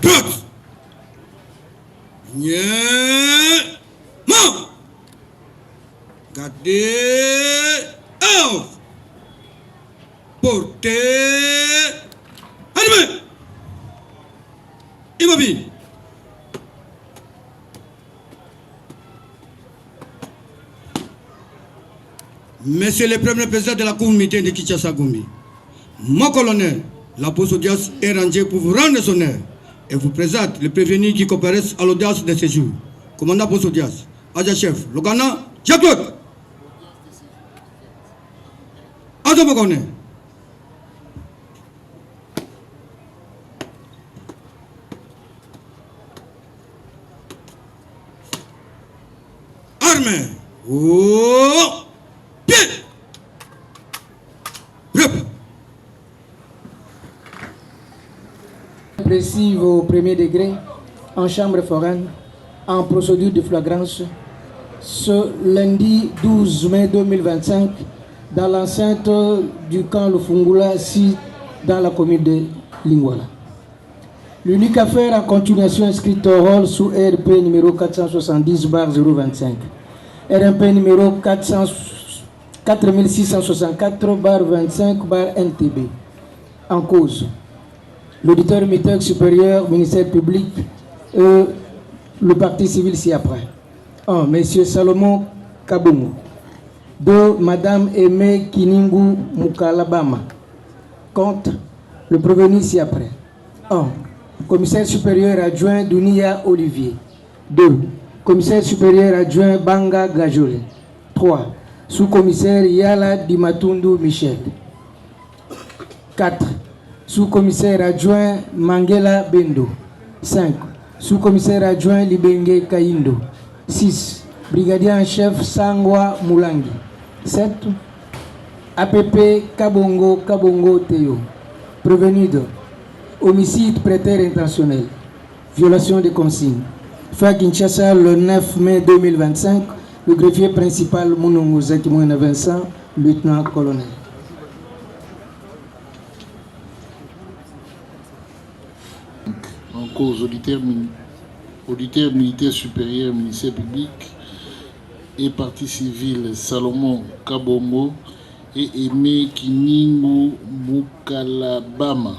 droite. Nye. Man. Gardez. Out. Portez. Animé. Immobile. Monsieur le Premier Président de la communauté de Kinshasa-Gombe, mon colonel, la poste audience est rangée pour vous rendre son honneur et vous présente les prévenus qui comparaissent à l'audience de ce jour. Commandant poste audience, agent chef, Logana, Jacques. Agent Bogoné. Armée. Oh! Précis au premier degré en chambre foraine en procédure de flagrance ce lundi 12 mai 2025 dans l'enceinte du camp Lufungula, si dans la commune de Lingwala. L'unique affaire en continuation inscrite au rôle sous RP numéro 470/025, RMP numéro 4664/25/NTB. En cause, l'auditeur émetteur supérieur, ministère public et le parti civil ci-après. 1. Monsieur Salomon Kabongo. 2. Madame Aimé Kiningu Mukalabama. Contre le prévenu ci-après. 1. Commissaire supérieur adjoint Dunia Olivier. 2. Commissaire supérieur adjoint Banga Gajole. 3. Sous-commissaire Yala Dimatundu Michel. 4. Sous-commissaire adjoint Mangela Bendo. 5. Sous-commissaire adjoint Libenge Kaindo. 6. Brigadier en chef Sangwa Moulangi. 7. APP Kabongo Théo. Prévenu de homicide prétère intentionnel, violation des consignes. Fait à Kinshasa le 9 mai 2025, le greffier principal Mounongo Zakimouna Vincent, lieutenant-colonel. En cause, auditeur militaire supérieur, ministère public et partie civile Salomon Kabongo et Aimé Kiningu Mukalabama.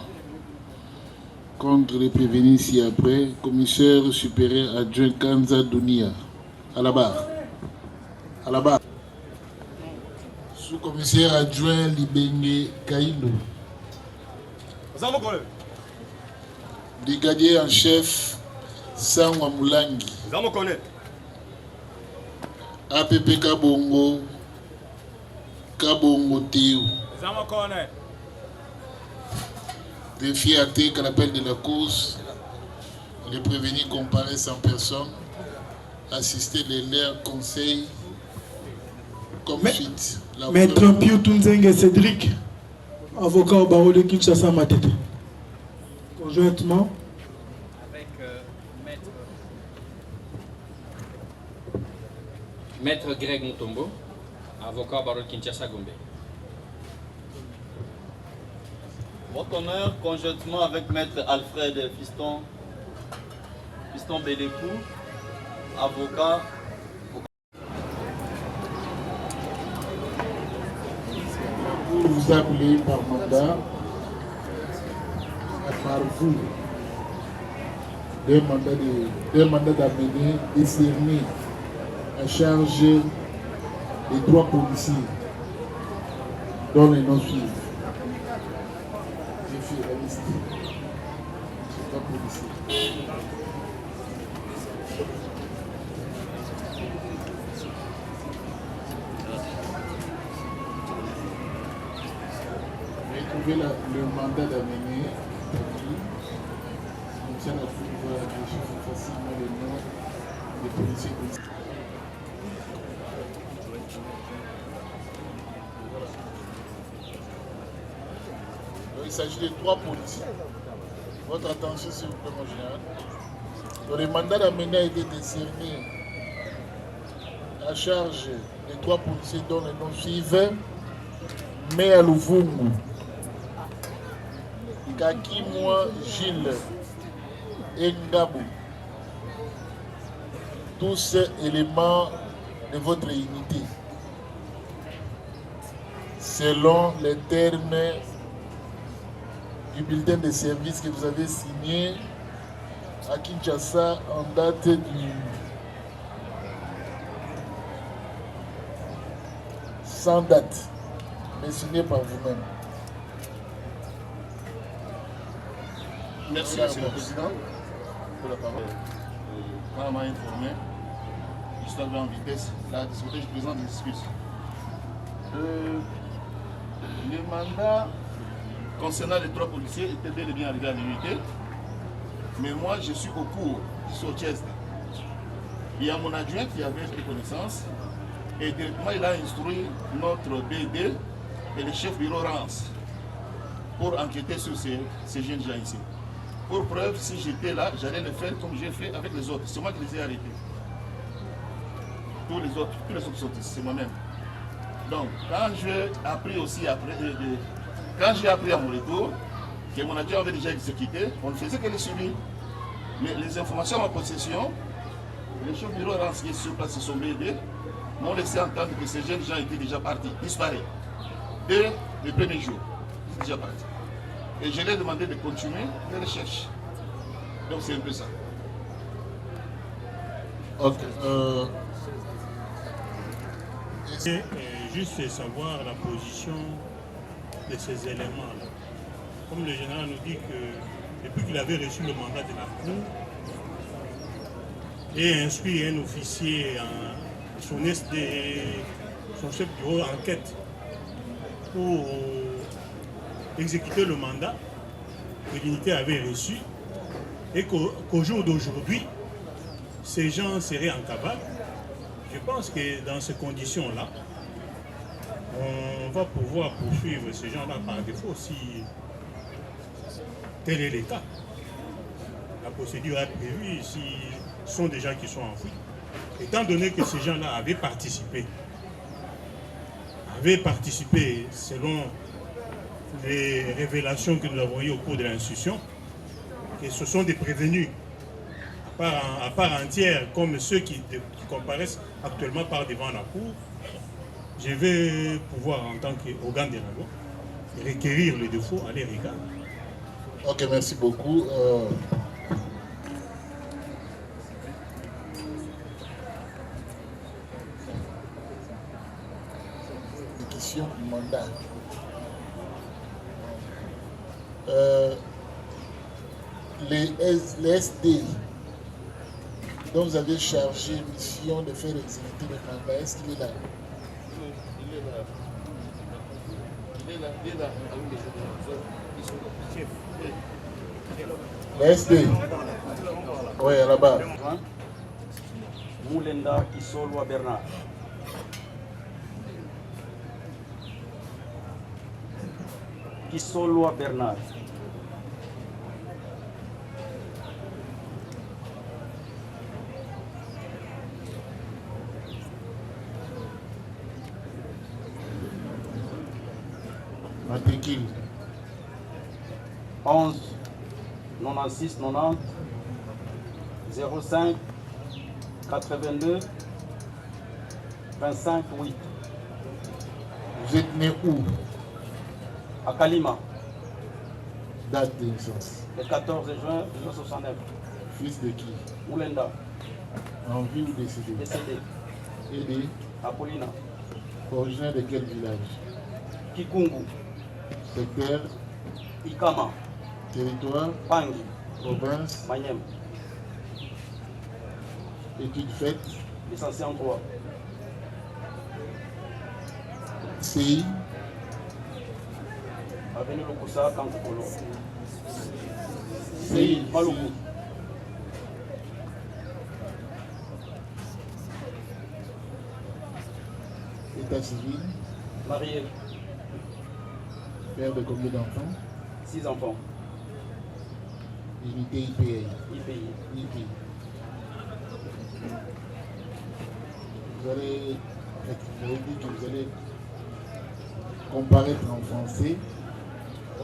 Contre les prévenus ci-après, commissaire supérieur adjoint Kanza Dunia, à la barre. À la barre. Sous-commissaire adjoint Libenge Kaindo. Brigadier en chef Sangwa Moulangi. APP Kabongo Théo. Greffier athée qu'à l'appel de la cause, les prévenus comparaissent en personne, assister les leurs conseils comme suite. Maître Pio Tunzenge Cédric, avocat au barreau de Kinshasa Matete. Conjointement avec Maître Greg Mutombo, avocat au barreau de Kinshasa Gombe. Votre honneur, conjointement avec Maître Alfred Fiston Bélécou, avocat. Pour vous appeler par mandat, par vous, deux mandats d'amener, décerner à charge les 3 policiers dont les noms suivent. J'ai fait la liste. Les 3 policiers. J'ai trouvé le mandat d'amener. Comme ça, la foule va afficher facilement les noms des policiers. Il s'agit de 3 policiers. Votre attention, s'il vous plaît, mon général. Donc, le mandat d'amener a été décerné à charge des 3 policiers dont les noms suivent. Mea Luvungu, Kakimwa Gilles, et Ngabou. Tous ces éléments de votre unité, selon les termes du bulletin de service que vous avez signé à Kinshasa en date du 100 date, mais signé par vous-même. Merci, Monsieur le Président, pour la parole. Quand on m'a informé, l'histoire va en vitesse, la discuté, je présente des excuses. Le mandat concernant les 3 policiers était bel et bien arrivé à l'unité, mais moi je suis au cours, je suis au Tchèque. Il y a mon adjoint qui avait pris connaissance et directement il a instruit notre BD et le chef bureau Rance pour enquêter sur ces jeunes gens ici. Pour preuve, si j'étais là, j'allais le faire comme j'ai fait avec les autres. C'est moi qui les ai arrêtés. Tous les autres sortis, c'est moi-même. Donc, quand j'ai appris aussi après, quand j'ai appris à mon retour que mon adjoint avait déjà exécuté, on ne faisait que les suivis. Mais les informations en possession, les chefs de bureau qui sur place se sont aidés, m'ont laissé entendre que ces jeunes gens étaient déjà partis, disparus. Dès le premier jour, ils étaient déjà partis. Et je leur ai demandé de continuer les recherches. Donc c'est un peu ça. Ok. Juste savoir la position de ces éléments-là. Comme le général nous dit que depuis qu'il avait reçu le mandat de la Cour et instruit un officier, son chef de bureau enquête pour exécuter le mandat que l'unité avait reçu et qu'au jour d'aujourd'hui, ces gens seraient en cavale. Je pense que dans ces conditions-là, on va pouvoir poursuivre ces gens-là par défaut si tel est le cas. La procédure est prévue si ce sont des gens qui sont enfouis. Étant donné que ces gens-là avaient participé selon les révélations que nous avons eues au cours de l'instruction, que ce sont des prévenus à part entière, comme ceux qui comparaissent actuellement par devant la Cour, je vais pouvoir, en tant qu'organe de la loi, requérir le défaut à les regarder. Ok, merci beaucoup. Question du mandat. Les SD dont vous avez chargé mission de faire exécuter le mandat, est-ce qu'il est là? Il est là. Les SD. Oui, là-bas. Moulenda Kissolwa Bernard. Kissolwa Bernard. Matricule 11 96 90 05 82 25 8. Vous êtes né où? À Kalima, Date de naissance. le 14 juin 1969. Fils de qui? Moulenda, En vie ou décédé? décédé. Aidé. Apollina, Originaire de quel village? Kikungu, Secteur, Ikama, territoire, Pangi, province, Manyem, études faites, licencié en droit. CI, Avenue Lokusa, Kankokolo. CI, Maluku, état civil, marié, père de combien d'enfants? 6 enfants, Unité IPI. IPI. Vous avez dit que vous allez comparaître en français.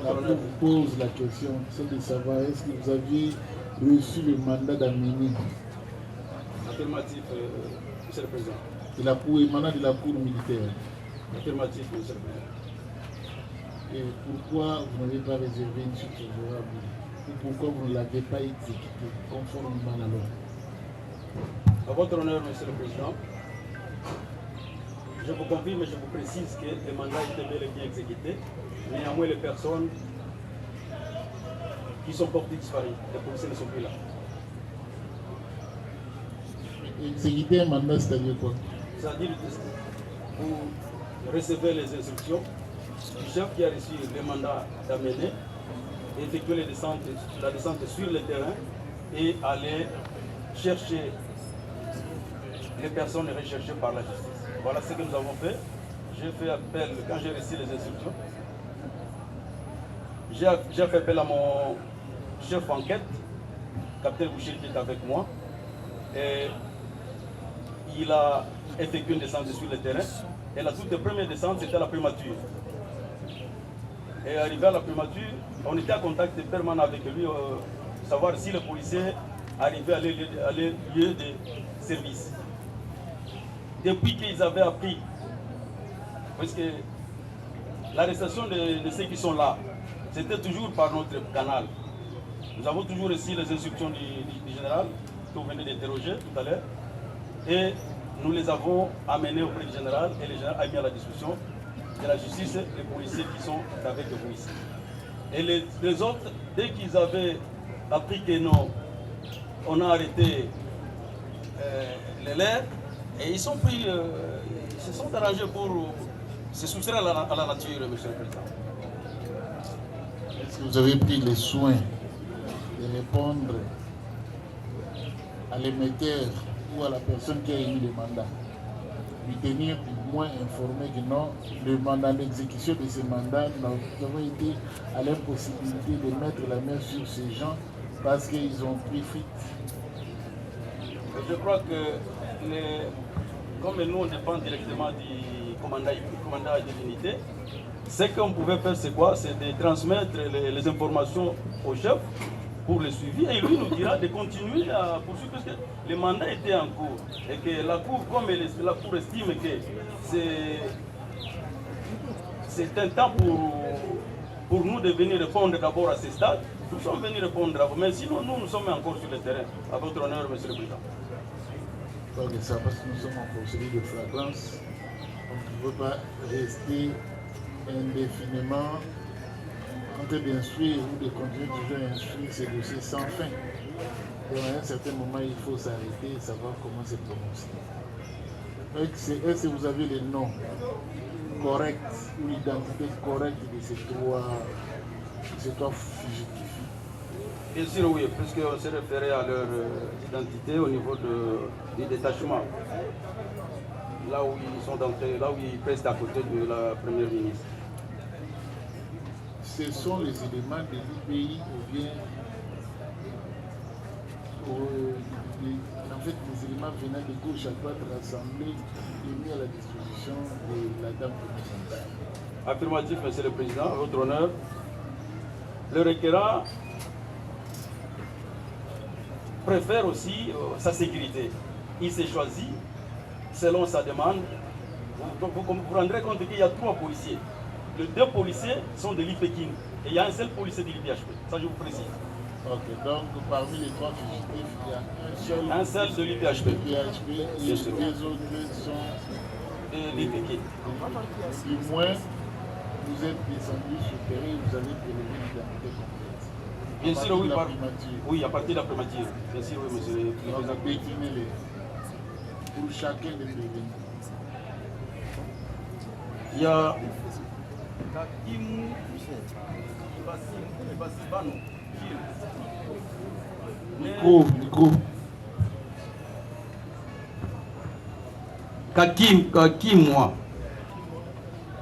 La Cour vous pose la question, c'est de savoir est-ce que vous aviez reçu le mandat d'amener. Affirmatif, Monsieur le Président. Il a pour émanant de la Cour militaire. Affirmatif, Monsieur le Président. Et pourquoi vous n'avez pas réservé une suite favorable? Ou pourquoi vous ne l'avez pas exécuté conformément à la loi? À votre honneur, Monsieur le Président, je vous confirme et je vous précise que le mandat était bel et bien exécuté. Néanmoins, les personnes qui sont portées disparues, les policiers ne sont plus là. Exécuter un mandat, c'est-à-dire quoi? C'est-à-dire que vous recevez les instructions du chef qui a reçu le mandat d'amener, effectuer la descente sur le terrain et aller chercher les personnes recherchées par la justice. Voilà ce que nous avons fait. J'ai fait appel, quand j'ai reçu les instructions, j'ai fait appel à mon chef enquête, capitaine Boucher, qui est avec moi. Et il a effectué une descente sur le terrain. Et la toute première descente, c'était à la primature. Et arrivé à la primature, on était en contact permanent avec lui, savoir si le policier arrivait à leur lieu de service. Depuis qu'ils avaient appris, parce que l'arrestation de ceux qui sont là, c'était toujours par notre canal. Nous avons toujours reçu les instructions du général, que vous venez d'interroger tout à l'heure, et nous les avons amenés auprès du général, et le général a mis à la discussion de la justice les policiers qui sont avec vous ici. Et les autres, dès qu'ils avaient appris que non, on a arrêté les leurs, et ils sont pris, ils se sont arrangés pour se soustraire à la nature, Monsieur le Président. Est-ce que vous avez pris les soins de répondre à l'émetteur ou à la personne qui a émis le mandat, lui tenir du moins informé que non, le mandat, l'exécution de ce mandat, nous avons été à l'impossibilité de mettre la main sur ces gens parce qu'ils ont pris fuite? Je crois que, comme nous on dépend directement du commandant de l'unité, ce qu'on pouvait faire, c'est quoi? C'est de transmettre les informations au chef pour le suivi, et lui nous dira de continuer à poursuivre parce que le mandat était en cours et que la Cour, comme la Cour estime que c'est un temps pour nous de venir répondre d'abord à ce stade, nous sommes venus répondre à vous, mais sinon nous sommes encore sur le terrain, à votre honneur, Monsieur le Président. Donc ça, parce que nous sommes en procédure de flagrance, donc il ne peut pas rester indéfiniment en train d'instruire ou de continuer toujours à instruire ces dossiers sans fin. Et à un certain moment, il faut s'arrêter et savoir comment se prononcer. Est-ce que vous avez les noms corrects ou l'identité correcte de ces trois fugitifs? Bien sûr, oui, puisqu'on s'est référé à leur identité au niveau du détachement. Là où ils sont entrés, là où ils restent à côté de la première ministre. Ce sont les éléments de l'IPI ou bien en fait les éléments venant de gauche à droite rassemblés et mis à la disposition de la dame présidente. Affirmatif, Monsieur le Président, à votre honneur. Le requérant préfère aussi sa sécurité. Il s'est choisi selon sa demande. Vous comprendrez compte qu'il y a 3 policiers. Les 2 policiers sont de l'IPEKIN et il y a un seul policier de l'IPHP. Ça, je vous précise. Ok, donc parmi les 3 fugitifs, il y a un seul de l'IPHP. Et les 2 autres sont de l'IPEKIN. Du moins, vous êtes descendu sur le terrain et vous avez prélevé l'identité complète. Bien sûr, oui, oui, à partir de la primature. Bien sûr, oui, Monsieur le Président. Déclinez-les pour chacun des prévenus. Il y a Micro. Kakimwa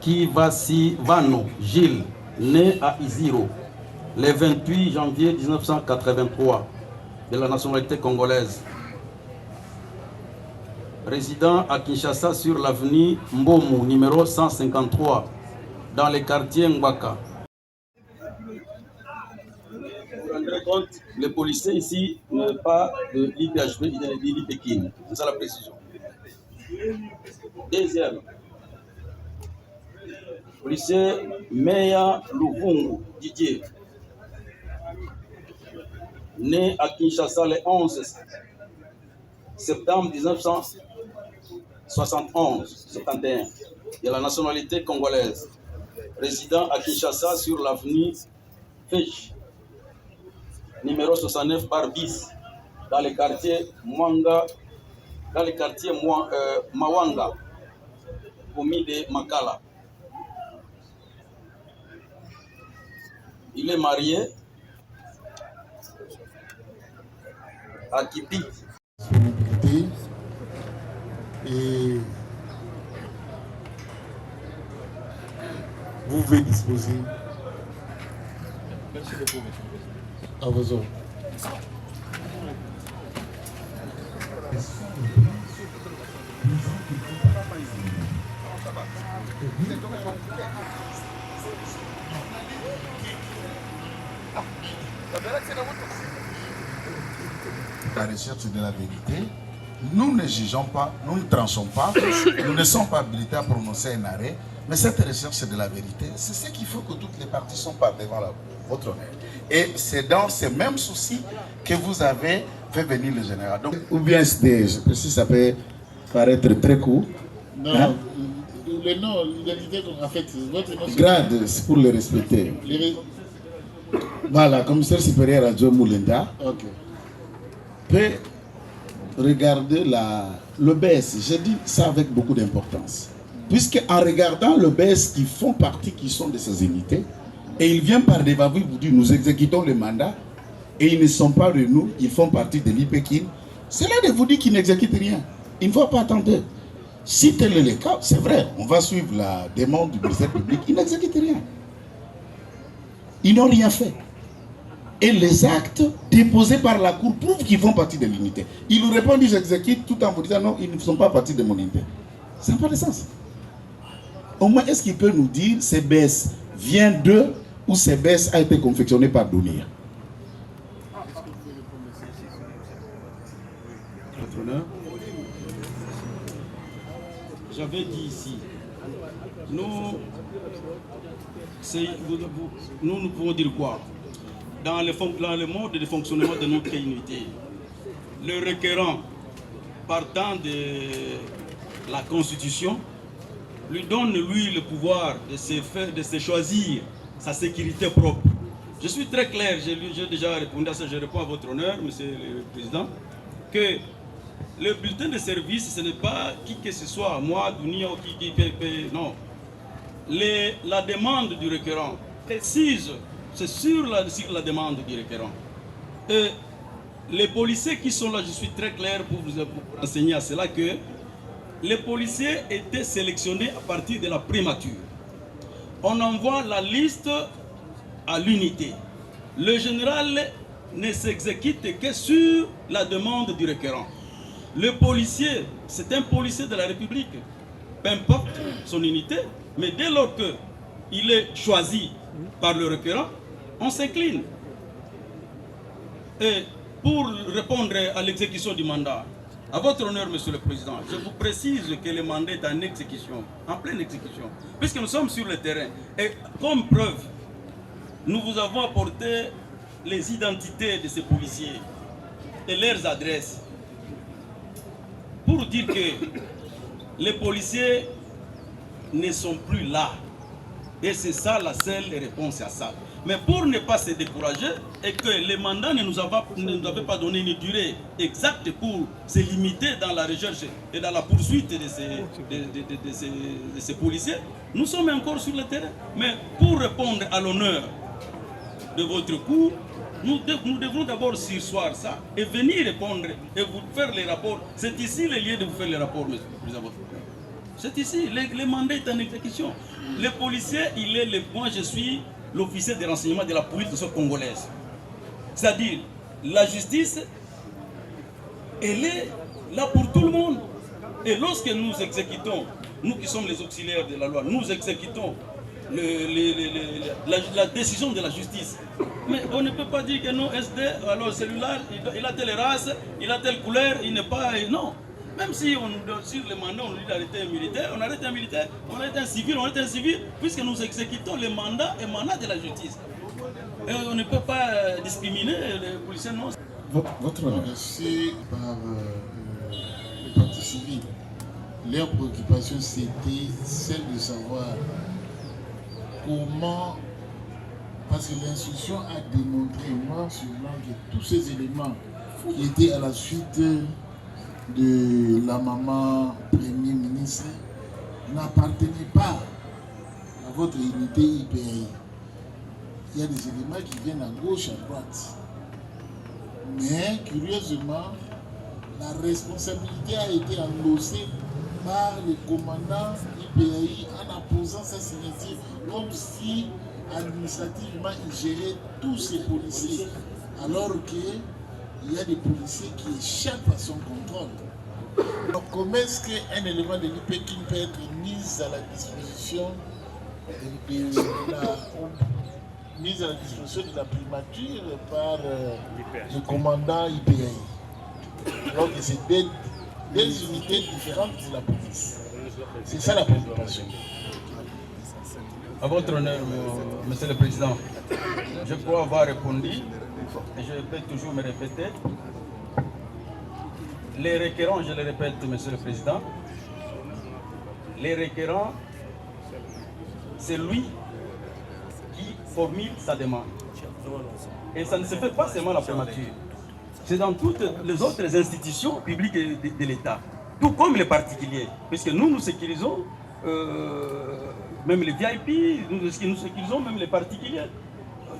Kivasivano Gilles, né à Iziro, le 28 janvier 1983, de la nationalité congolaise. Résident à Kinshasa sur l'avenue Mbomu, numéro 153, dans le quartier Mbaka. compte, les policiers ici ne pas de l'IPHP, il est de l'IPKIN. C'est ça la précision. Deuxième, policier Meya Luvungu Didier, né à Kinshasa le 11 septembre 1971, de la nationalité congolaise, résident à Kinshasa sur l'avenue Fèche, numéro 69 par bis, dans le quartier Mawanga, commis de Makala. Il est marié à Kipi. Et vous pouvez disposer. Merci beaucoup, monsieur. À vos ordres. La recherche de la vérité, nous ne jugeons pas, nous ne tranchons pas, nous ne sommes pas habilités à prononcer un arrêt, mais cette recherche de la vérité, c'est ce qu'il faut que toutes les parties sont pas devant votre honneur. Et c'est dans ces mêmes soucis que vous avez fait venir le général. Donc, ou bien je précise, ça peut paraître très court. Non, hein? Le nom, l'identité, en fait, votre nom. Grade, c'est pour le respecter. Voilà, commissaire supérieur à Joe Moulinda. Ok. Peut regarder le BS. J'ai dit ça avec beaucoup d'importance. Puisque en regardant le BS qui font partie, qui sont de ces unités, et ils viennent par devant vous dire nous exécutons le mandat, et ils ne sont pas de nous, ils font partie de l'IPKIN. C'est là de vous dire qu'ils n'exécutent rien. Il ne faut pas attendre. Si tel est le cas, c'est vrai, on va suivre la demande du ministère public, ils n'exécutent rien. Ils n'ont rien fait. Et les actes déposés par la Cour prouvent qu'ils font partie de l'unité. Ils nous répondent, j'exécute, tout en vous disant non, ils ne sont pas partie de mon unité. Ça n'a pas de sens. Au moins, est-ce qu'il peut nous dire CBS vient d'eux ou CBS a été confectionné par Dounia? Votre honneur, j'avais dit ici, nous pouvons dire quoi? Dans le mode de fonctionnement de notre unité, le requérant partant de la Constitution lui donne lui le pouvoir de se choisir sa sécurité propre. Je suis très clair, j'ai déjà répondu à ça, je réponds à votre honneur, monsieur le président, que le bulletin de service, ce n'est pas qui que ce soit, moi, Dounia ou qui non. La demande du requérant précise. C'est sur la demande du requérant. Et les policiers qui sont là, je suis très clair pour vous enseigner à cela, que les policiers étaient sélectionnés à partir de la primature. On envoie la liste à l'unité. Le général ne s'exécute que sur la demande du requérant. Le policier, c'est un policier de la République, peu importe son unité, mais dès lors qu'il est choisi par le requérant, on s'incline. Et pour répondre à l'exécution du mandat, à votre honneur, monsieur le président, je vous précise que le mandat est en exécution, en pleine exécution, puisque nous sommes sur le terrain. Et comme preuve, nous vous avons apporté les identités de ces policiers et leurs adresses, pour dire que les policiers ne sont plus là. Et c'est ça la seule réponse à ça. Mais pour ne pas se décourager et que les mandats ne nous avaient pas donné une durée exacte pour se limiter dans la recherche et dans la poursuite de ces policiers, nous sommes encore sur le terrain. Mais pour répondre à l'honneur de votre cours, nous devons d'abord sursoir ça et venir répondre et vous faire les rapports. C'est ici le lieu de vous faire les rapports, monsieur le président. C'est ici, le mandat est en exécution. Le policier, moi je suis l'officier de renseignement de la police congolaise. C'est-à-dire, la justice, elle est là pour tout le monde. Et lorsque nous exécutons, nous qui sommes les auxiliaires de la loi, nous exécutons la décision de la justice, Mais on ne peut pas dire que non, SD, alors celui-là, il a telle race, il a telle couleur, il n'est pas... Non. Même si sur le mandat, on lui dit d'arrêter un militaire, on arrête un militaire, on arrête un civil, on arrête un civil, puisque nous exécutons le mandat émanant de la justice. Et on ne peut pas discriminer les policiers, non. Votre remercié par le parti civil, leur préoccupation c'était celle de savoir comment, parce que l'instruction a démontré noir sur blanc que tous ces éléments qui étaient à la suite de la maman Premier ministre n'appartenaient pas à votre unité IPI. Il y a des éléments qui viennent à gauche, à droite. Mais curieusement, la responsabilité a été endossée par le commandant IPI en apposant sa signature comme si administrativement il gérait tous ces policiers, alors qu'il y a des policiers qui échappent à son contrôle. Donc comment est-ce qu'un élément de l'IPI peut être mis à la disposition de la primature par le commandant IPI? Donc c'est des unités différentes de la police. C'est ça la préoccupation. À votre honneur, Monsieur le Président, je crois avoir répondu, et je vais toujours me répéter. Les requérants, je le répète, Monsieur le Président, les requérants, c'est lui qui formule sa demande. Et ça ne se fait pas seulement la primature. C'est dans toutes les autres institutions publiques de l'État, tout comme les particuliers, puisque nous sécurisons même les VIP, nous sécurisons même les particuliers.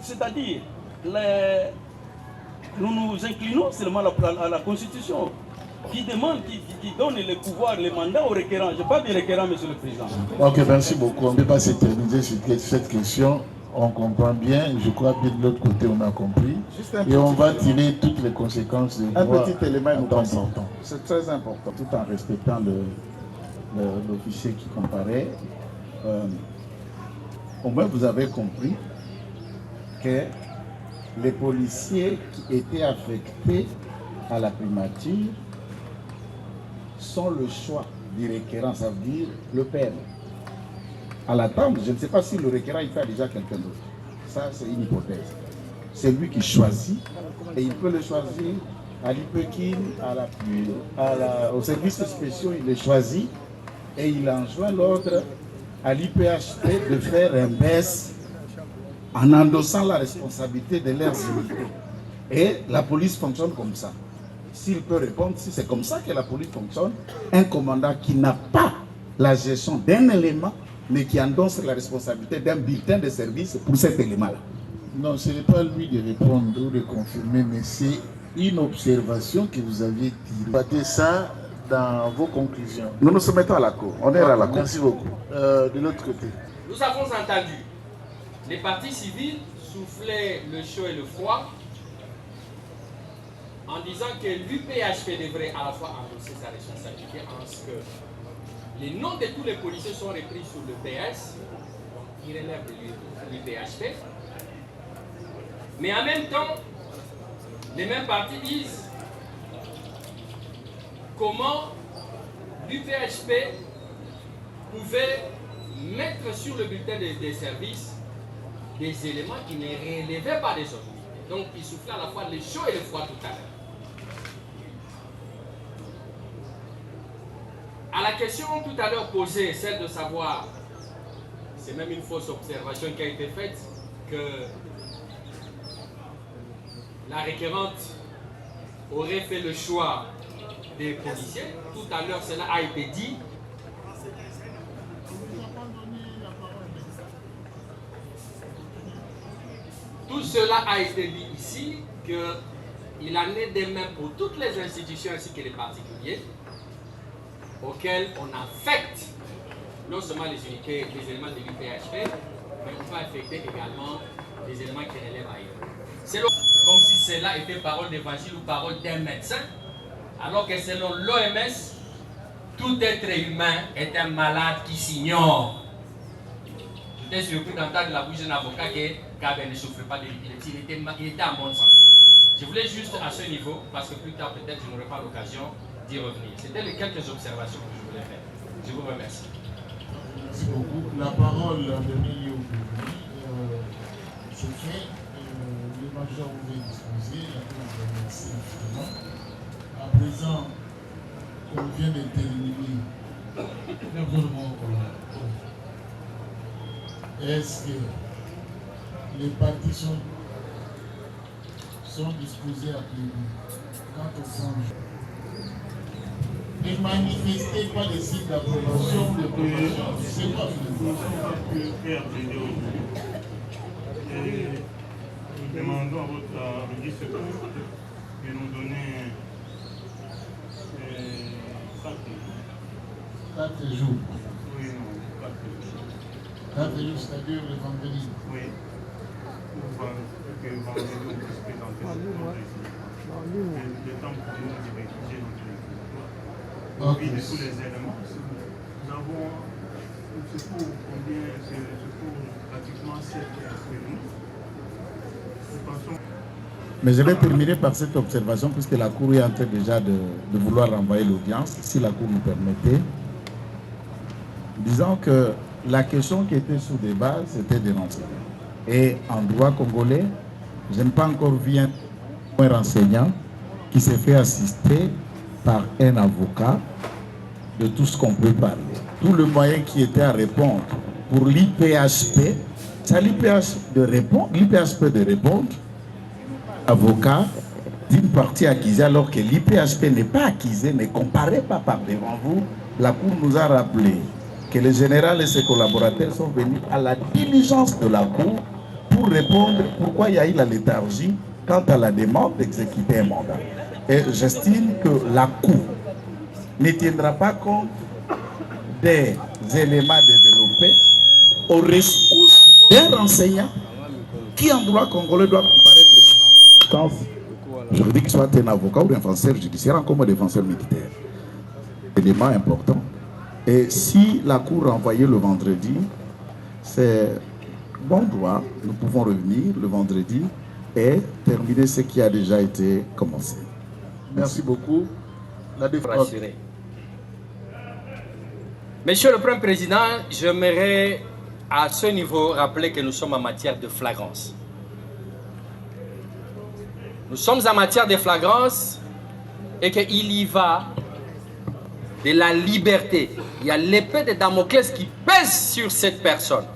C'est-à-dire, nous nous inclinons seulement à la Constitution, qui demande, qui donne les pouvoirs, les mandats aux requérants. Je parle des requérants, Monsieur le Président. Ok, merci beaucoup. On ne peut pas s'éterniser sur cette question. On comprend bien, je crois que de l'autre côté on a compris. Et on va tirer toutes les conséquences de un petit élément important. C'est très important. Tout en respectant l'officier qui comparait, au moins vous avez compris que les policiers qui étaient affectés à la primature sont le choix du requérant, ça veut dire le père. À l'attente, je ne sais pas si le requérant il fait déjà quelqu'un d'autre. Ça, c'est une hypothèse. C'est lui qui choisit et il peut le choisir à l'IPEKIN, aux services spéciaux, il le choisit et il enjoint l'ordre à l'IPHP de faire un baisse en endossant la responsabilité de leurs unités. Et la police fonctionne comme ça. S'il peut répondre, si c'est comme ça que la police fonctionne, un commandant qui n'a pas la gestion d'un élément, mais qui endosse la responsabilité d'un bulletin de service pour cet élément-là. Non, ce n'est pas lui de répondre ou de confirmer, mais c'est une observation que vous aviez tirée. Battez ça dans vos conclusions. Nous nous soumettons à la Cour. On est à la Cour. Merci beaucoup. De l'autre côté. Nous avons entendu les partis civils souffler le chaud et le froid en disant que l'UPHP devrait à la fois endosser sa responsabilité en ce que les noms de tous les policiers sont repris sur le PS, donc ils relèvent de l'UPHP. Mais en même temps, les mêmes partis disent comment l'UPHP pouvait mettre sur le bulletin des services des éléments qui ne relevaient pas des autres. Donc ils soufflaient à la fois le chaud et le froid tout à l'heure. À la question tout à l'heure posée, celle de savoir, c'est même une fausse observation qui a été faite, que la requérante aurait fait le choix des policiers. Tout à l'heure, cela a été dit. Tout cela a été dit ici, qu'il en est de même pour toutes les institutions ainsi que les particuliers, auxquels on affecte non seulement les unités, les éléments de l'UPHP, mais on peut affecter également les éléments qui relèvent ailleurs. C'est comme si cela était parole d'évangile ou parole d'un médecin, alors que selon l'OMS, tout être humain est un malade qui s'ignore. J'étais surpris d'entendre de la bouche d'un avocat que Gaben ne souffre pas d'épilepsie. Il était en bonne santé. Je voulais juste à ce niveau, parce que plus tard peut-être je n'aurai pas l'occasion d'y revenir. C'était les quelques observations que je voulais faire. Je vous remercie. Merci beaucoup. La parole à Denis Léo-Bouvry. Je fais le major ouvrier disposé, la Cour vous remercie infiniment. À présent, on vient de terminer le gouvernement colonial. Est-ce que les partis sont disposés à plaider quant au fond? Ne manifestez pas les signes d'approbation de promotion. C'est pas Nous demandons à votre registre de nous donner 4 jours. Oui, non, 4 jours. 4 jours, c'est-à-dire le vendredi. Oui. Que vendredi on puisse présenter le temps pour nous de rédiger notre Okay. de tous les éléments. Nous avons un secours, combien c'est le secours pratiquement 7 heures. Nous pensons. Mais je vais terminer par cette observation, puisque la Cour est en train déjà de vouloir renvoyer l'audience, si la Cour nous permettait, disant que la question qui était sous débat, c'était des renseignements. Et en droit congolais, je n'ai pas encore vu un renseignant qui s'est fait assister par un avocat de tout ce qu'on peut parler. Tout le moyen qui était à répondre pour l'IPHP, c'est l'IPHP de répondre, avocat d'une partie accusée, alors que l'IPHP n'est pas accusé, ne comparez pas par devant vous. La Cour nous a rappelé que le général et ses collaborateurs sont venus à la diligence de la Cour pour répondre pourquoi il y a eu la léthargie quant à la demande d'exécuter un mandat. Et j'estime que la Cour ne tiendra pas compte des éléments développés aux ressources d'un renseignant qui, en droit congolais, doit comparaître juridique, soit un avocat ou un défenseur judiciaire, comme un défenseur militaire. Élément important. Et si la Cour renvoyait le vendredi, c'est bon droit, nous pouvons revenir le vendredi et terminer ce qui a déjà été commencé. Merci beaucoup. La défense. Monsieur le Premier Président, j'aimerais à ce niveau rappeler que nous sommes en matière de flagrance. Nous sommes en matière de flagrance et qu'il y va de la liberté. Il y a l'épée de Damoclès qui pèse sur cette personne.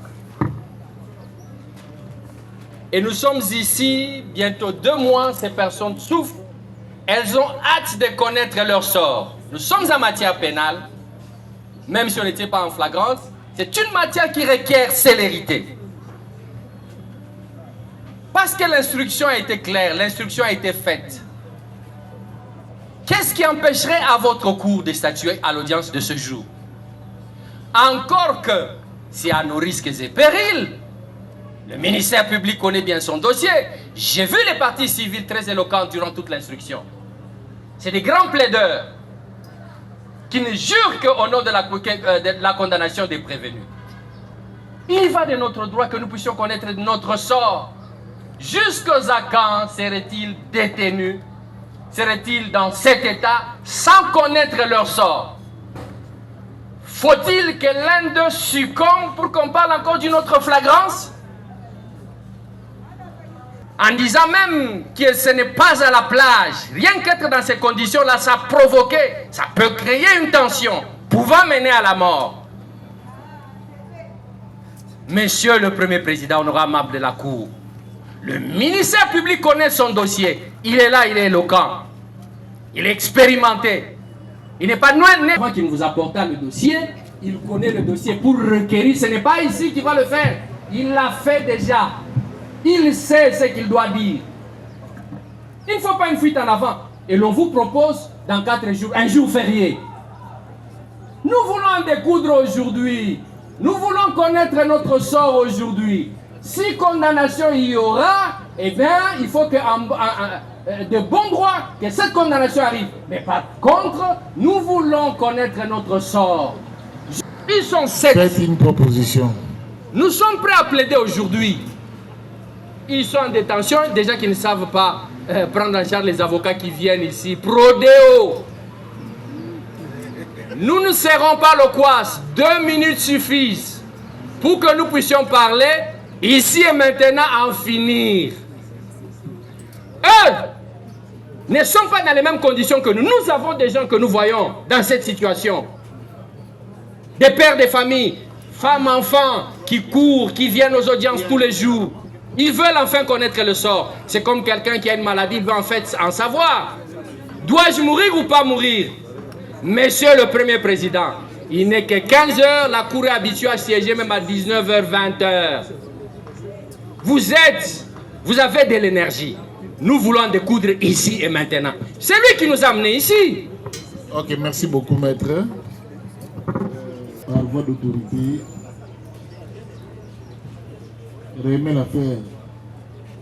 Et nous sommes ici, bientôt 2 mois, ces personnes souffrent. Elles ont hâte de connaître leur sort. Nous sommes en matière pénale, même si on n'était pas en flagrance. C'est une matière qui requiert célérité. Parce que l'instruction a été claire, l'instruction a été faite. Qu'est-ce qui empêcherait à votre cour de statuer à l'audience de ce jour? Encore que, c'est à nos risques et périls, le ministère public connaît bien son dossier. J'ai vu les parties civiles très éloquentes durant toute l'instruction. C'est des grands plaideurs qui ne jurent qu'au nom de la condamnation des prévenus. Il va de notre droit que nous puissions connaître notre sort. Jusqu'à quand serait-il détenu? Serait-il dans cet état sans connaître leur sort? Faut-il que l'un d'eux succombe pour qu'on parle encore d'une autre flagrance? En disant même que ce n'est pas à la plage, rien qu'être dans ces conditions-là, ça provoquait, ça peut créer une tension, pouvant mener à la mort. Monsieur le Premier Président honorable de la Cour, le ministère public connaît son dossier. Il est là, il est éloquent. Il est expérimenté. Il n'est pas loin qui nous apporta le dossier. Il connaît le dossier pour requérir. Ce n'est pas ici qu'il va le faire. Il l'a fait déjà. Il sait ce qu'il doit dire. Il ne faut pas une fuite en avant. Et l'on vous propose dans 4 jours, un jour férié. Nous voulons en découdre aujourd'hui. Nous voulons connaître notre sort aujourd'hui. Si condamnation il y aura, eh bien, il faut que de bon droit que cette condamnation arrive. Mais par contre, nous voulons connaître notre sort. Ils sont 7. Faites une proposition. Nous sommes prêts à plaider aujourd'hui. Ils sont en détention, déjà qu'ils ne savent pas prendre en charge les avocats qui viennent ici. Prodéo. Nous ne serrons pas le couace. 2 minutes suffisent pour que nous puissions parler ici et maintenant en finir. Eux ne sont pas dans les mêmes conditions que nous. Nous avons des gens que nous voyons dans cette situation. Des pères de famille, femmes, enfants qui courent, qui viennent aux audiences tous les jours. Ils veulent enfin connaître le sort. C'est comme quelqu'un qui a une maladie, il veut en fait en savoir. Dois-je mourir ou pas mourir? Monsieur le Premier Président, il n'est que 15 h, la Cour est habituée à siéger même à 19 h, 20 h. Vous avez de l'énergie. Nous voulons découdre ici et maintenant. C'est lui qui nous a amenés ici. Ok, merci beaucoup, maître. Par voie d'autorité, remet l'affaire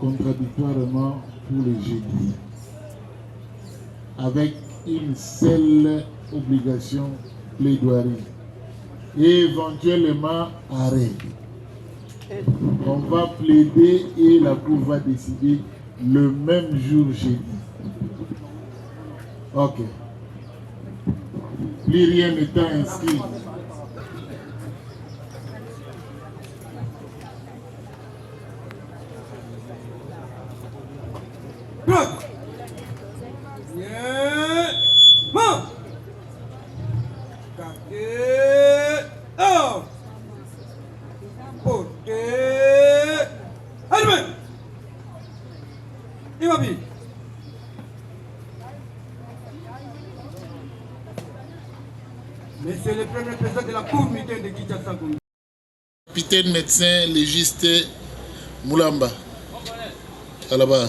contradictoirement pour le jeudi, avec une seule obligation plaidoirie et éventuellement arrêt. On va plaider et la Cour va décider le même jour jeudi. Ok. Plus rien n'étant inscrit. Monsieur le Premier Président de la Cour militaire de Kinshasa. Capitaine médecin légiste Moulamba, à la barre.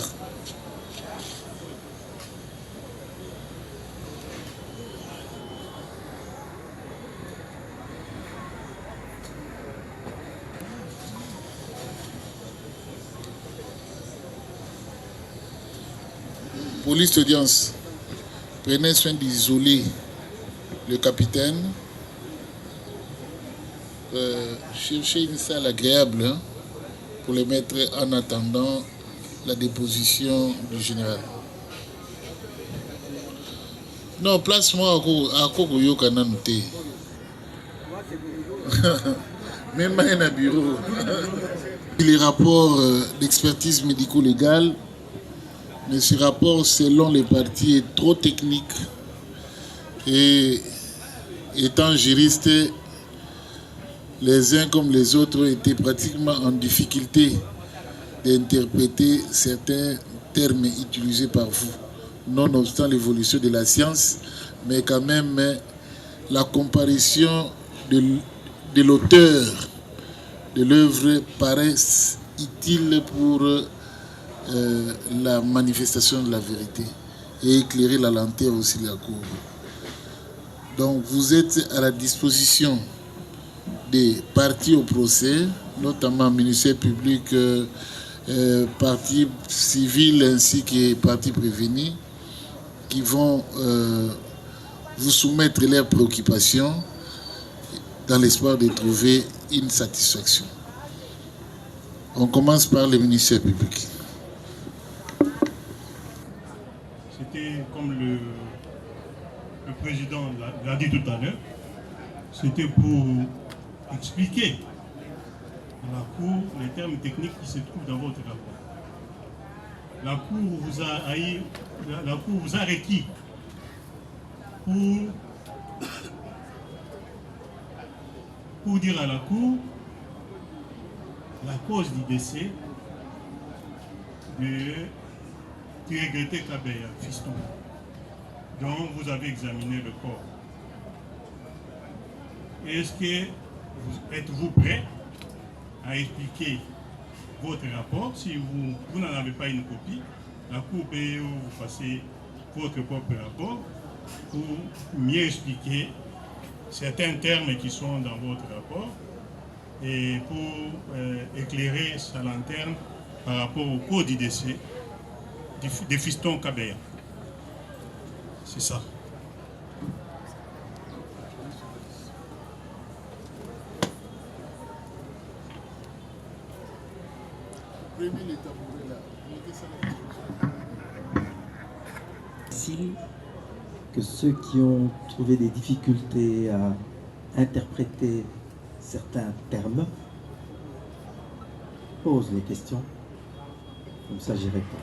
Police d'audience, prenez soin d'isoler le capitaine. Cherchez une salle agréable hein, pour les mettre en attendant la déposition du général. Non, place-moi à Kokoyo Kananoute. Même pas un bureau. Les rapports d'expertise médico-légale, mais ce rapport, selon les parties, est trop technique. Et étant juriste, les uns comme les autres étaient pratiquement en difficulté d'interpréter certains termes utilisés par vous, nonobstant l'évolution de la science, mais quand même la comparaison de l'auteur de l'œuvre paraît utile pour la manifestation de la vérité et éclairer la lanterne aussi de la cour. Donc vous êtes à la disposition des parties au procès, notamment ministère public, partie civile ainsi que parties prévenues, qui vont vous soumettre leurs préoccupations dans l'espoir de trouver une satisfaction. On commence par le ministère public. C'était comme le président l'a dit tout à l'heure, c'était pour expliquer à la Cour les termes techniques qui se trouvent dans votre rapport. La Cour vous a requis pour dire à la Cour la cause du décès qui regrettait Kabeya, fiston, dont vous avez examiné le corps. Est-ce que êtes-vous prêt à expliquer votre rapport? Si vous n'en avez pas une copie, la Cour peut vous passer votre propre rapport pour mieux expliquer certains termes qui sont dans votre rapport et pour éclairer sa lanterne par rapport au code du décès des fistons Kabeya. C'est ça. Prenez les tabourets là. Mettez ça là. Facile que ceux qui ont trouvé des difficultés à interpréter certains termes posent les questions. Comme ça, j'y réponds.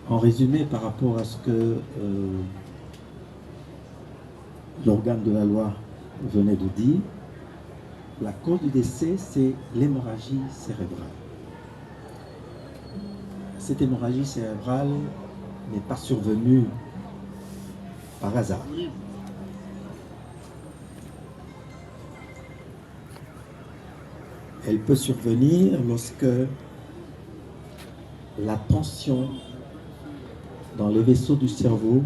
En résumé, par rapport à ce que l'organe de la loi venait de dire, la cause du décès, c'est l'hémorragie cérébrale. Cette hémorragie cérébrale n'est pas survenue par hasard. Elle peut survenir lorsque la tension dans les vaisseaux du cerveau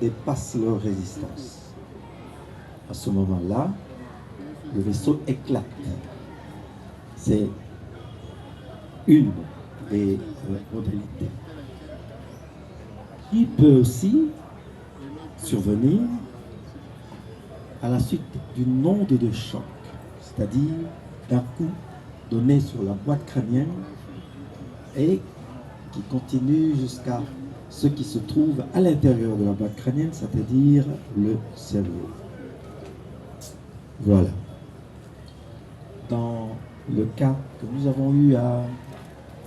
dépasse leur résistance. À ce moment-là, le vaisseau éclate. C'est une des modalités. Il peut aussi survenir à la suite d'une onde de choc, c'est-à-dire d'un coup donné sur la boîte crânienne et qui continue jusqu'à ce qui se trouve à l'intérieur de la boîte crânienne, c'est-à-dire le cerveau. Voilà. Dans le cas que nous avons eu à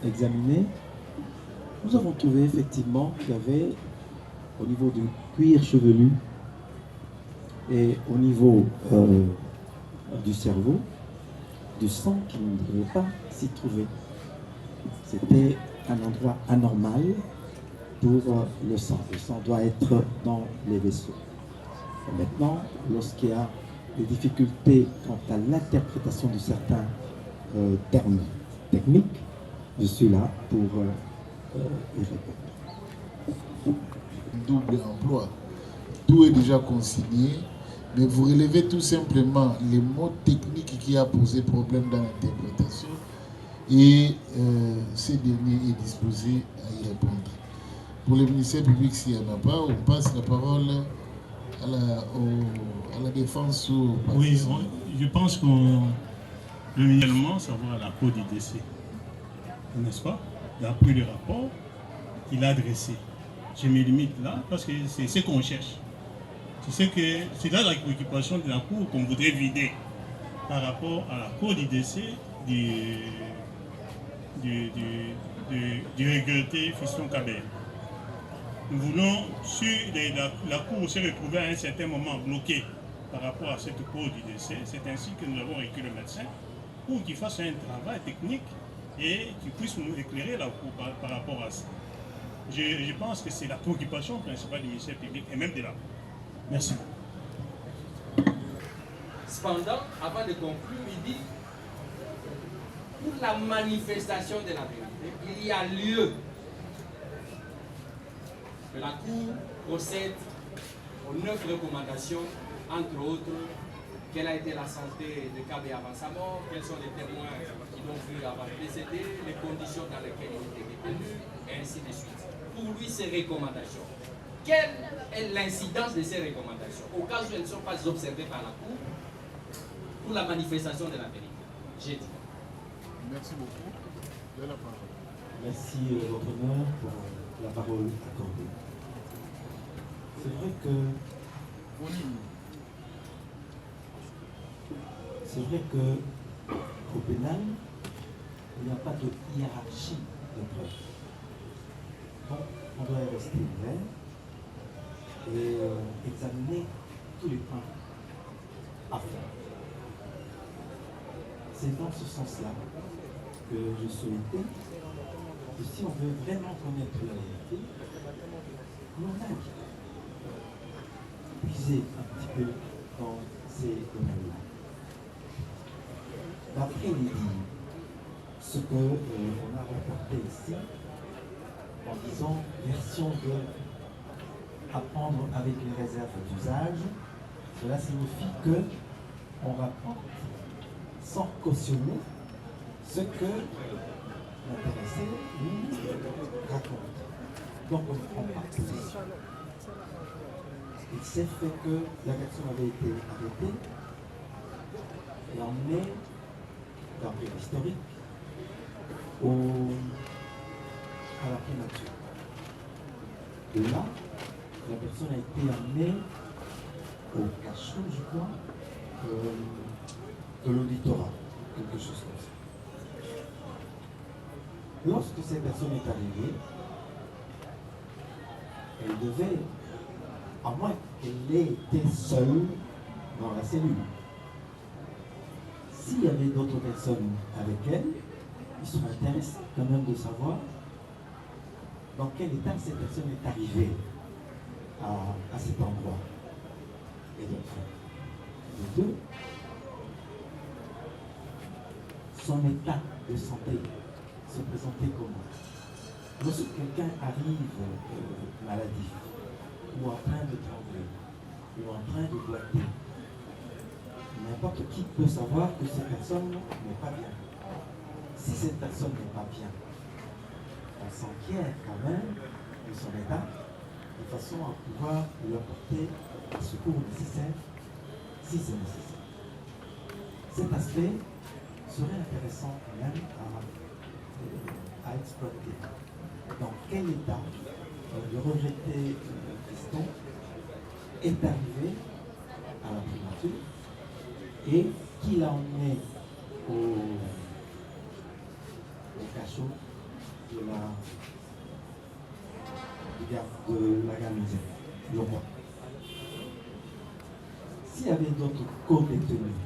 examiner, nous avons trouvé effectivement qu'il y avait au niveau du cuir chevelu et au niveau du cerveau, du sang qui ne devait pas s'y trouver. C'était un endroit anormal pour le sang. Le sang doit être dans les vaisseaux. Et maintenant, lorsqu'il y a des difficultés quant à l'interprétation de certains termes techniques, je suis là pour y répondre. Double emploi. Tout est déjà consigné, mais vous relevez tout simplement les mots techniques qui a posé problème dans l'interprétation et ce dernier est disposé à y répondre. Pour le ministère public, s'il n'y en a pas, on passe la parole à la défense. Oui, je pense que le ministère, savoir la cause du décès, n'est-ce pas, d'après le rapport qu'il a dressé. Je me limite là parce que c'est ce qu'on cherche. C'est là la préoccupation de la Cour qu'on voudrait vider par rapport à la cause du décès du regretté Fiston Kabé. Nous voulons, sur la Cour s'est retrouvée à un certain moment bloquée par rapport à cette cause du décès. C'est ainsi que nous avons requis le médecin pour qu'il fasse un travail technique et qu'il puisse nous éclairer la Cour par rapport à ça. Je pense que c'est la préoccupation principale du ministère public et même de la Cour. Merci. Cependant, avant de conclure, il dit pour la manifestation de la vérité, il y a lieu que la Cour procède aux 9 recommandations, entre autres, quelle a été la santé de Kabé avant sa mort, quels sont les témoins qui l'ont vu avant de décéder, les conditions dans lesquelles il était détenu, et ainsi de suite. Pour lui, ces recommandations. Quelle est l'incidence de ces recommandations, au cas où elles ne sont pas observées par la Cour, pour la manifestation de la vérité? J'ai dit. Merci beaucoup. De la parole. Merci, votre honneur, pour la parole accordée. C'est vrai que au pénal, il n'y a pas de hiérarchie de preuves. Donc, on doit rester ouvert et examiner tous les points à faire. C'est dans ce sens-là que je souhaitais que si on veut vraiment connaître la vérité, l'on aille puiser un petit peu dans ces domaines-là. D'après les dires, ce qu'on a rapporté ici, en disant version de apprendre avec les réserves d'usage, cela signifie que on rapporte sans cautionner ce que l'intéressé nous raconte. Donc on ne prend pas position. Il s'est fait que la personne avait été arrêtée et emmenée d'après l'historique à la primature. De là, la personne a été amenée au cachot, je crois, de l'auditorat, quelque chose comme ça. Lorsque cette personne est arrivée, elle devait, à moins qu'elle ait été seule dans la cellule, s'il y avait d'autres personnes avec elle, il serait intéressant quand même de savoir dans quel état cette personne est arrivée à cet endroit. Et donc, de deux, son état de santé se présentait comment? Lorsque quelqu'un arrive maladif, ou en train de trembler, ou en train de boiter, n'importe qui peut savoir que cette personne n'est pas bien. Si cette personne n'est pas bien, on s'enquiert quand même de son état, de façon à pouvoir lui apporter le secours nécessaire, si c'est nécessaire. Cet aspect serait intéressant quand même à exploiter. Dans quel état le regretté fiston est arrivé à la primature et qui l'a emmené au cachot de la garnison, le roi. S'il y avait d'autres co-détenus,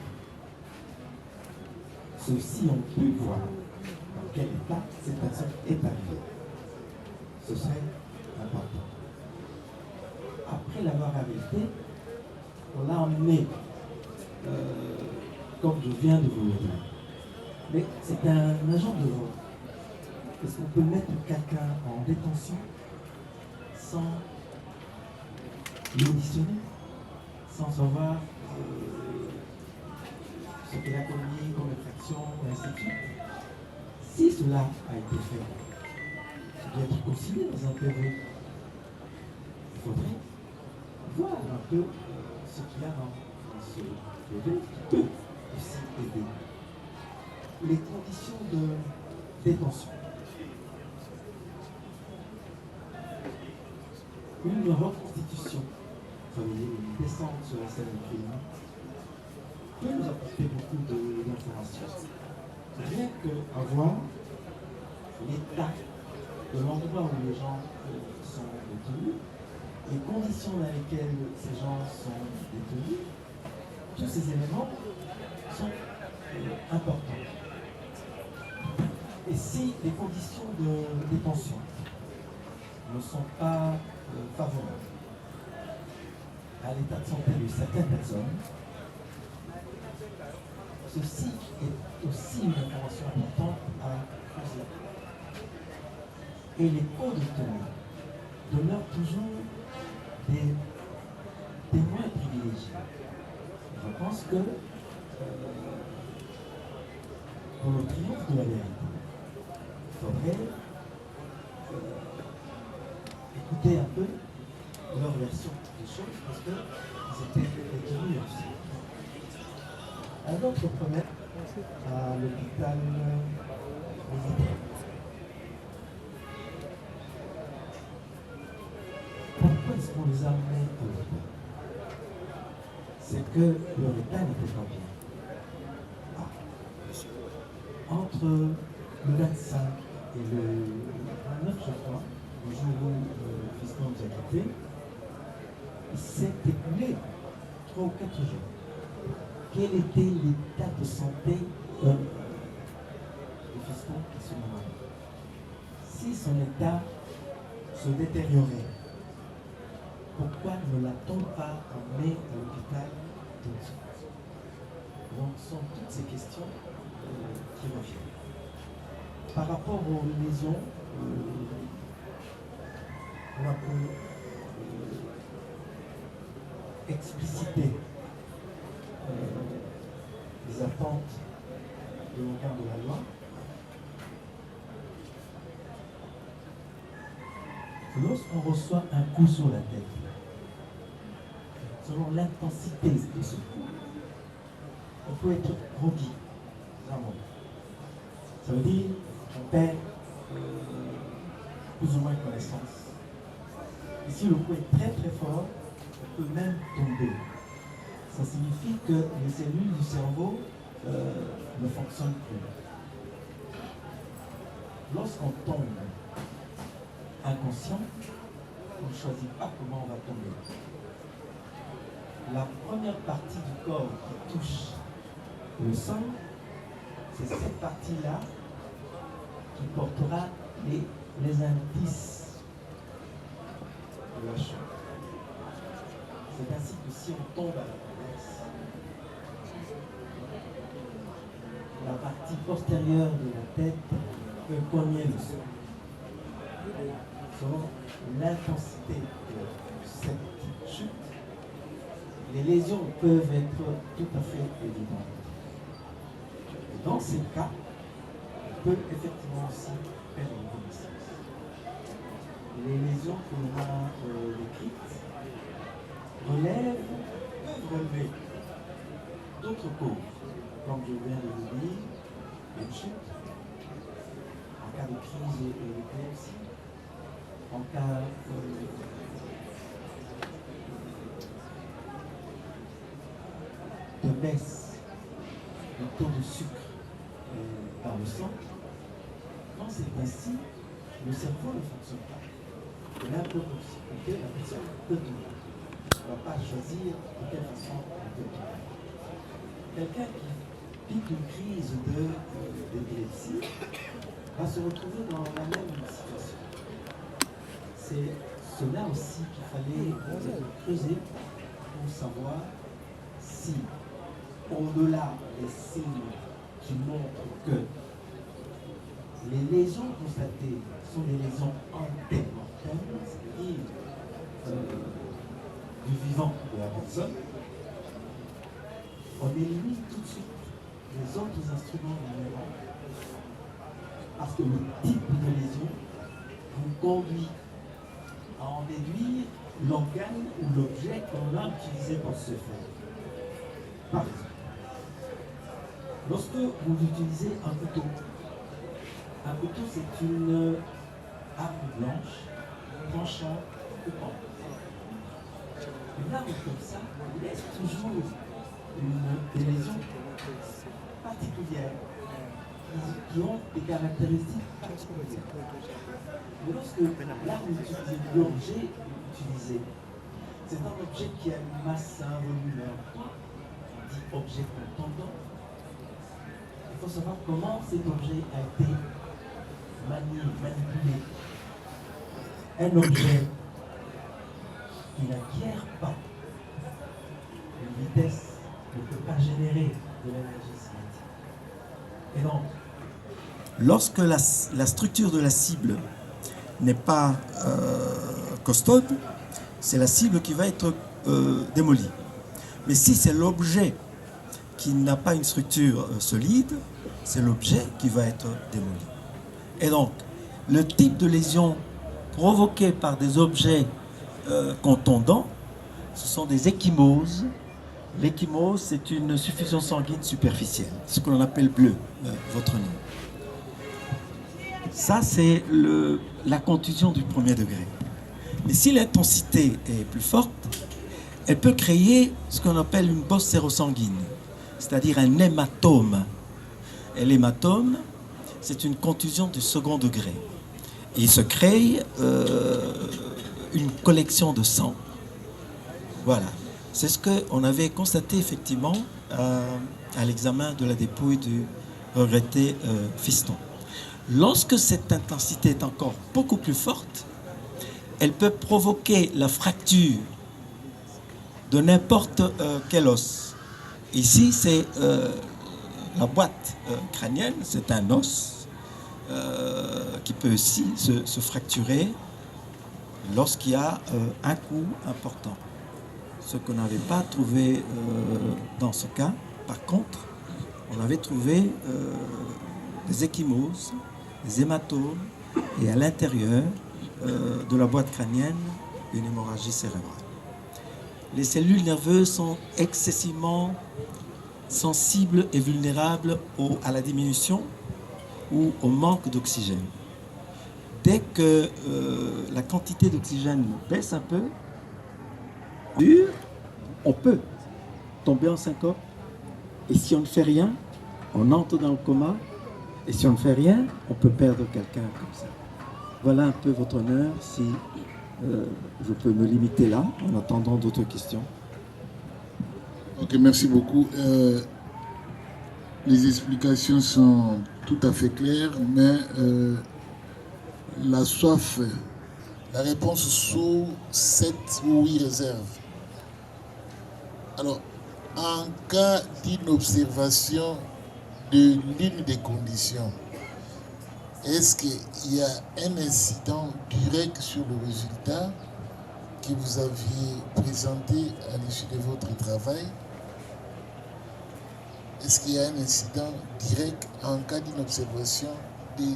ceux-ci ont pu voir dans quel état cette personne est arrivée. Ce serait important. Après l'avoir arrêté, on l'a emmené, comme je viens de vous le dire. Mais c'est un agent de vote. Est-ce qu'on peut mettre quelqu'un en détention sans l'auditionner, sans savoir ce qu'il a commis comme infraction, et ainsi de suite? Si cela a été fait, ça doit être consigné dans un PV. Il faudrait voir un peu ce qu'il y a dans ce PV qui peut aussi aider. Les conditions de détention. Une reconstitution, ça veut dire une descente sur la scène du crime, peut nous apporter beaucoup d'informations. Rien que avoir l'état de l'endroit où les gens sont détenus, les conditions dans lesquelles ces gens sont détenus, tous ces éléments sont importants. Et si les conditions de détention ne sont pas favorables à l'état de santé de certaines personnes, ceci est aussi une information importante à poser. Et les co-détenus demeurent toujours des témoins privilégiés. Je pense que pour le triomphe de la vérité, il faudrait écouter un peu leur version des choses parce qu'ils étaient détenus aussi. Un autre problème à l'hôpital militaire. Pourquoi est-ce qu'on les a amenés à l'hôpital? C'est que leur état n'était pas bien. Entre le 25 et le 29, je crois, le jour où Fiston nous a quittés, il s'est écoulé 3 ou 4 jours. Quel était l'état de santé de Fiston à ce moment-là? Si son état se détériorait, pourquoi ne l'a-t-on pas emmené à l'hôpital tout de suite? Donc, ce sont toutes ces questions qui reviennent. Par rapport aux liaisons, on peut expliciter les attentes de l'organe de la loi. Lorsqu'on reçoit un coup sur la tête, selon l'intensité de ce coup, on peut être groggy. Ça veut dire qu'on perd plus ou moins connaissance. Et si le coup est très très fort, on peut même tomber. Ça signifie que les cellules du cerveau ne fonctionnent plus. Lorsqu'on tombe inconscient, on ne choisit pas comment on va tomber. La première partie du corps qui touche le sol, c'est cette partie-là qui portera les indices de la chute. C'est ainsi que si on tombe à la place, la partie postérieure de la tête peut cogner le sol. Selon l'intensité de cette chute, les lésions peuvent être tout à fait évidentes. Et dans ces cas, on peut effectivement aussi perdre connaissance. Les lésions que l'on a décrites peuvent relever d'autres causes, comme je viens de vous dire, une chute, en cas de crise d'épilepsie, en cas de baisse du taux de sucre dans le sang. Quand c'est ainsi, le cerveau ne fonctionne pas. Et là, pour s'occuper, la personne peut tomber. On ne va pas choisir de quelle façon on peut tomber. Quelqu'un qui pique une crise d'épilepsie va se retrouver dans la même situation. C'est cela aussi qu'il fallait creuser pour savoir si, au-delà des signes qui montrent que les lésions constatées sont des lésions antémortelles, c'est-à-dire du vivant de la personne, on élimine tout de suite les autres instruments du neurone. Parce que le type de lésion vous conduit à en déduire l'organe ou l'objet qu'on a utilisé pour ce faire. Par exemple, lorsque vous utilisez un couteau c'est une arme blanche, tranchante, coupante. Une arme comme ça laisse toujours des lésions particulières qui ont des caractéristiques particulières. Mais lorsque l'arme utilisée, l'objet utilisé, c'est un objet qui a une masse, un volume, on dit objet contondant. Il faut savoir comment cet objet a été manipulé. Un objet qui n'acquiert pas une vitesse ne peut pas générer de l'énergie cinétique. Et donc, lorsque la structure de la cible n'est pas costaude, c'est la cible qui va être démolie. Mais si c'est l'objet qui n'a pas une structure solide, c'est l'objet qui va être démoli. Et donc, le type de lésion provoquée par des objets contondants, ce sont des ecchymoses. L'ecchymose, c'est une suffusion sanguine superficielle, ce que l'on appelle bleu, votre nom. Ça, c'est la contusion du premier degré. Mais si l'intensité est plus forte, elle peut créer ce qu'on appelle une bosse sérosanguine, c'est-à-dire un hématome. Et l'hématome, c'est une contusion du second degré. Et il se crée une collection de sang. Voilà. C'est ce qu'on avait constaté effectivement à l'examen de la dépouille du regretté fiston. Lorsque cette intensité est encore beaucoup plus forte, elle peut provoquer la fracture de n'importe quel os. Ici, c'est la boîte crânienne, c'est un os qui peut aussi se fracturer lorsqu'il y a un coup important. Ce qu'on n'avait pas trouvé dans ce cas, par contre, on avait trouvé des ecchymoses, des hématomes et à l'intérieur de la boîte crânienne, une hémorragie cérébrale. Les cellules nerveuses sont excessivement sensibles et vulnérables à la diminution où on manque d'oxygène. Dès que la quantité d'oxygène baisse un peu, on peut tomber en syncope. Et si on ne fait rien, on entre dans le coma. Et si on ne fait rien, on peut perdre quelqu'un comme ça. Voilà un peu votre honneur, si je peux me limiter là, en attendant d'autres questions. Ok, merci beaucoup. Les explications sont tout à fait claires, mais la soif... La réponse sous 7 ou 8 réserves. Alors, en cas d'inobservation de l'une des conditions, est-ce qu'il y a un incident direct sur le résultat que vous aviez présenté à l'issue de votre travail? Est-ce qu'il y a un incident direct en cas d'inobservation de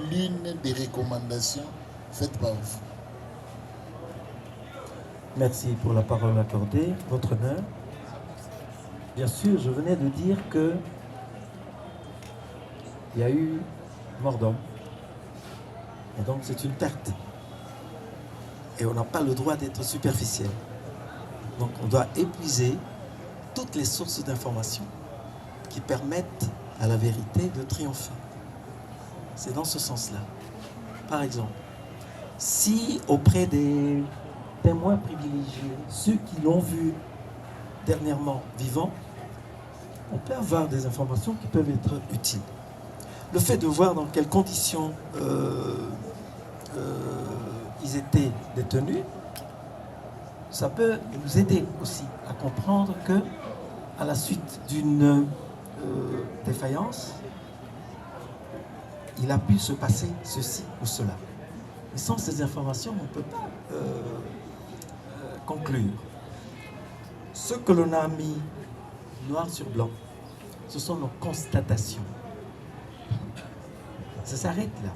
l'une des recommandations faites par vous? Merci pour la parole accordée, votre honneur. Bien sûr, je venais de dire que il y a eu mort d'homme. Et donc c'est une perte. Et on n'a pas le droit d'être superficiel. Donc on doit épuiser toutes les sources d'informations qui permettent à la vérité de triompher. C'est dans ce sens-là. Par exemple, si auprès des témoins privilégiés, ceux qui l'ont vu dernièrement vivant, on peut avoir des informations qui peuvent être utiles. Le fait de voir dans quelles conditions ils étaient détenus, ça peut nous aider aussi à comprendre que, à la suite d'une défaillance, il a pu se passer ceci ou cela. Mais sans ces informations, on ne peut pas conclure. Ce que l'on a mis noir sur blanc, ce sont nos constatations. Ça s'arrête là.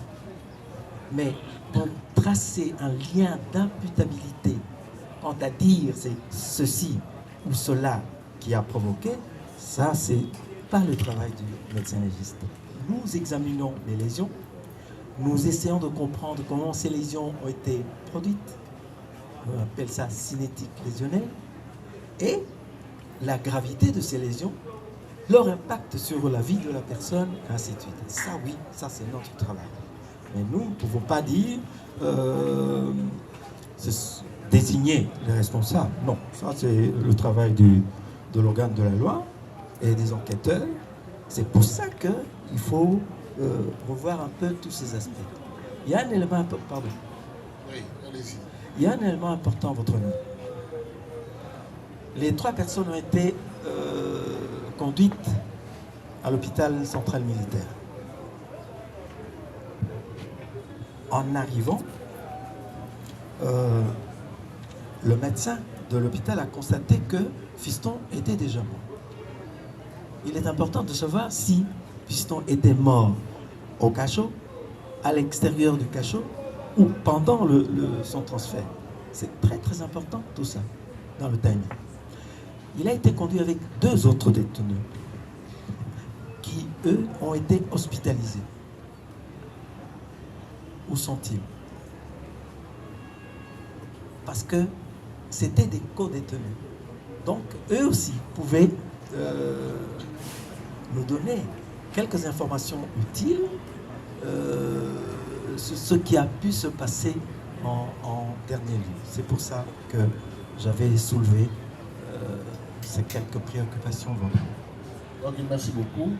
Mais pour tracer un lien d'imputabilité, quant à dire c'est ceci ou cela qui a provoqué, ça c'est pas le travail du médecin légiste. Nous examinons les lésions, nous essayons de comprendre comment ces lésions ont été produites, on appelle ça cinétique lésionnelle, et la gravité de ces lésions, leur impact sur la vie de la personne, et ainsi de suite. Ça oui, ça c'est notre travail. Mais nous ne pouvons pas dire désigner les responsables. Non, ça c'est le travail de l'organe de la loi et des enquêteurs. C'est pour ça qu'il faut revoir un peu tous ces aspects. Il y a un élément important, pardon. Oui, allez-y. Il y a un élément important, votre honneur. Les 3 personnes ont été conduites à l'hôpital central militaire. En arrivant, le médecin de l'hôpital a constaté que Fiston était déjà mort. Il est important de savoir si Fiston était mort au cachot, à l'extérieur du cachot ou pendant son transfert. C'est très très important tout ça dans le timing. Il a été conduit avec 2 autres détenus qui, eux, ont été hospitalisés. Où sont-ils? Parce que c'était des co-détenus. Donc, eux aussi pouvaient nous donner quelques informations utiles sur ce qui a pu se passer en dernier lieu. C'est pour ça que j'avais soulevé ces quelques préoccupations. Ok, merci beaucoup.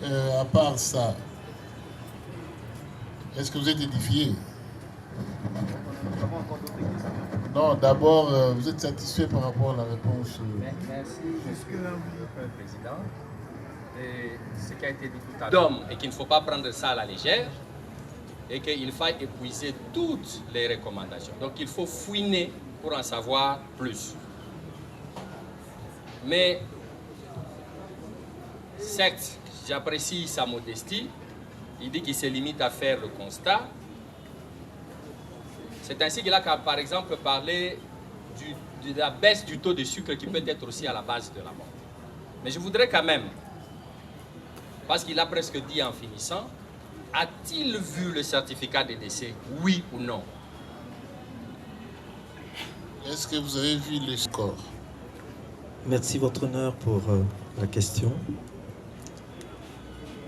À part ça, est-ce que vous êtes édifié? Non, d'abord, vous êtes satisfait par rapport à la réponse? Merci, Monsieur le Président. Et ce qui a été dit tout à l'heure, et qu'il ne faut pas prendre ça à la légère, et qu'il faille épuiser toutes les recommandations. Donc il faut fouiner pour en savoir plus. Mais, certes, j'apprécie sa modestie. Il dit qu'il se limite à faire le constat. C'est ainsi qu'il a, par exemple, parlé de la baisse du taux de sucre qui peut être aussi à la base de la mort. Mais je voudrais quand même, parce qu'il a presque dit en finissant, a-t-il vu le certificat de décès, oui ou non? Est-ce que vous avez vu le score? Merci, Votre Honneur, pour la question.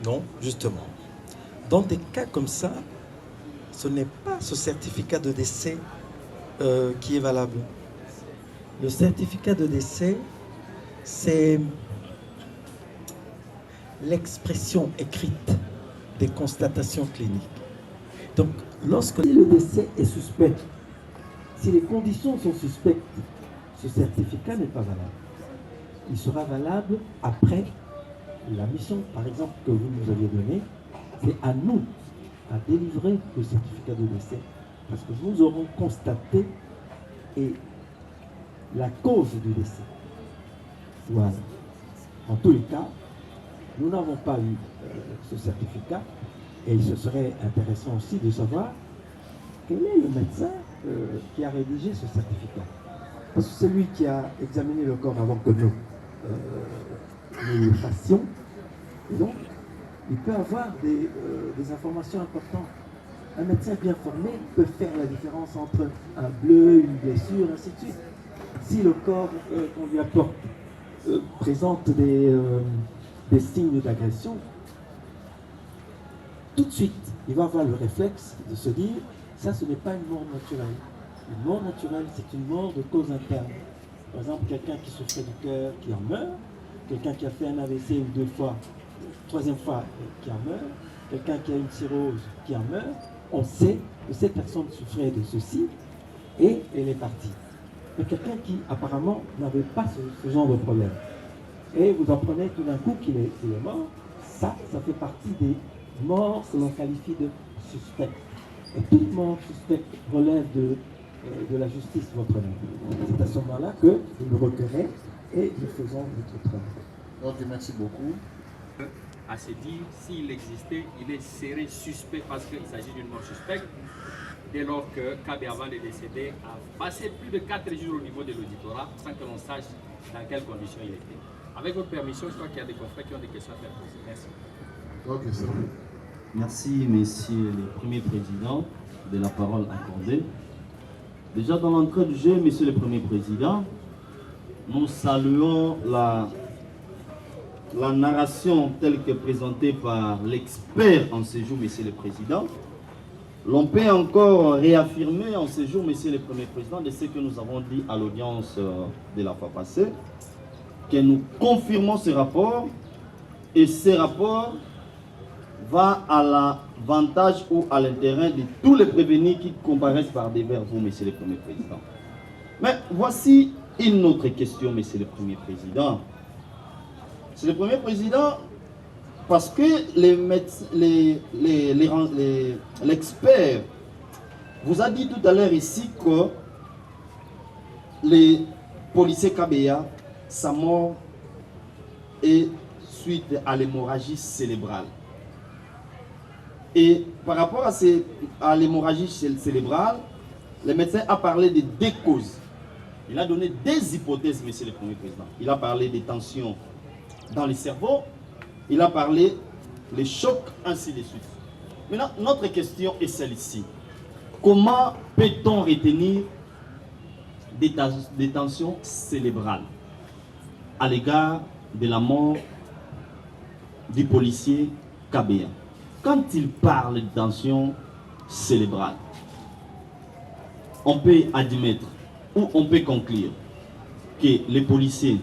Non, justement. Dans des cas comme ça, ce n'est pas ce certificat de décès qui est valable. Le certificat de décès, c'est l'expression écrite des constatations cliniques. Donc, lorsque le décès est suspect, si les conditions sont suspectes, ce certificat n'est pas valable. Il sera valable après la mission, par exemple, que vous nous aviez donnée. C'est à nous à délivrer le certificat de décès, parce que nous aurons constaté et la cause du décès. Voilà. En tous les cas, nous n'avons pas eu ce certificat, et ce serait intéressant aussi de savoir quel est le médecin qui a rédigé ce certificat. Parce que c'est lui qui a examiné le corps avant que nous le fassions. Et donc, il peut avoir des informations importantes. Un médecin bien formé peut faire la différence entre un bleu, une blessure, ainsi de suite. Si le corps qu'on lui apporte présente des signes d'agression, tout de suite, il va avoir le réflexe de se dire, ça, ce n'est pas une mort naturelle. Une mort naturelle, c'est une mort de cause interne. Par exemple, quelqu'un qui souffrait du cœur, qui en meurt, quelqu'un qui a fait un AVC une, 2 fois, troisième fois, qui en meurt, quelqu'un qui a une cirrhose, qui en meurt, on sait que cette personne souffrait de ceci et elle est partie. Mais quelqu'un qui apparemment n'avait pas ce genre de problème, et vous apprenez tout d'un coup qu'il est mort, ça fait partie des morts que l'on qualifie de suspectes. Et toute mort suspecte relève de la justice, votre honneur. C'est à ce moment-là que vous nous requérez et nous faisons notre travail. Ok, merci beaucoup. À se dire, s'il existait, il serait suspect parce qu'il s'agit d'une mort suspecte, dès lors que Kabé, avant de décéder, a passé plus de 4 jours au niveau de l'auditorat sans que l'on sache dans quelles conditions il était. Avec votre permission, je crois qu'il y a des confrères qui ont des questions à faire poser. Merci. Ok, c'est bon. Merci, messieurs les premiers présidents, de la parole accordée. Déjà dans l'entrée du jeu, messieurs les premiers présidents, nous saluons la narration telle que présentée par l'expert en séjour, messieurs les présidents. L'on peut encore réaffirmer en séjour, messieurs les premiers présidents, de ce que nous avons dit à l'audience de la fois passée, que nous confirmons ce rapport, et ce rapport va à l'avantage ou à l'intérêt de tous les prévenus qui comparaissent par devers vous, messieurs les premiers présidents. Mais voici une autre question, messieurs les premiers présidents. C'est le premier président parce que l'expert vous a dit tout à l'heure ici que les policiers Kabéa, sa mort est suite à l'hémorragie cérébrale. Et par rapport à l'hémorragie cérébrale, le médecin a parlé de 2 causes. Il a donné des hypothèses, monsieur le Premier Président. Il a parlé des tensions dans le cerveau, il a parlé des chocs, ainsi de suite. Maintenant, notre question est celle-ci. Comment peut-on retenir des tensions cérébrales à l'égard de la mort du policier Kabéa? Quand il parle de tension cérébrale, on peut admettre ou on peut conclure que les policiers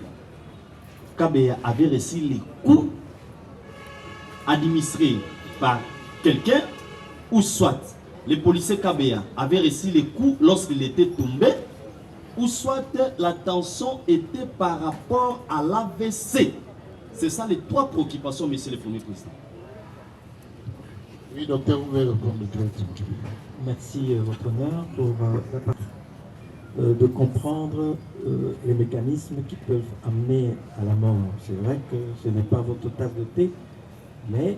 Kabéa avaient reçu les coups administrés par quelqu'un, ou soit les policiers Kabéa avaient reçu les coups lorsqu'il était tombé, ou soit la tension était par rapport à l'AVC. C'est ça les 3 préoccupations, monsieur le Premier Président. Oui, docteur, vous pouvez répondre directement. Merci, votre honneur, pour de comprendre les mécanismes qui peuvent amener à la mort. C'est vrai que ce n'est pas votre tasse de thé, mais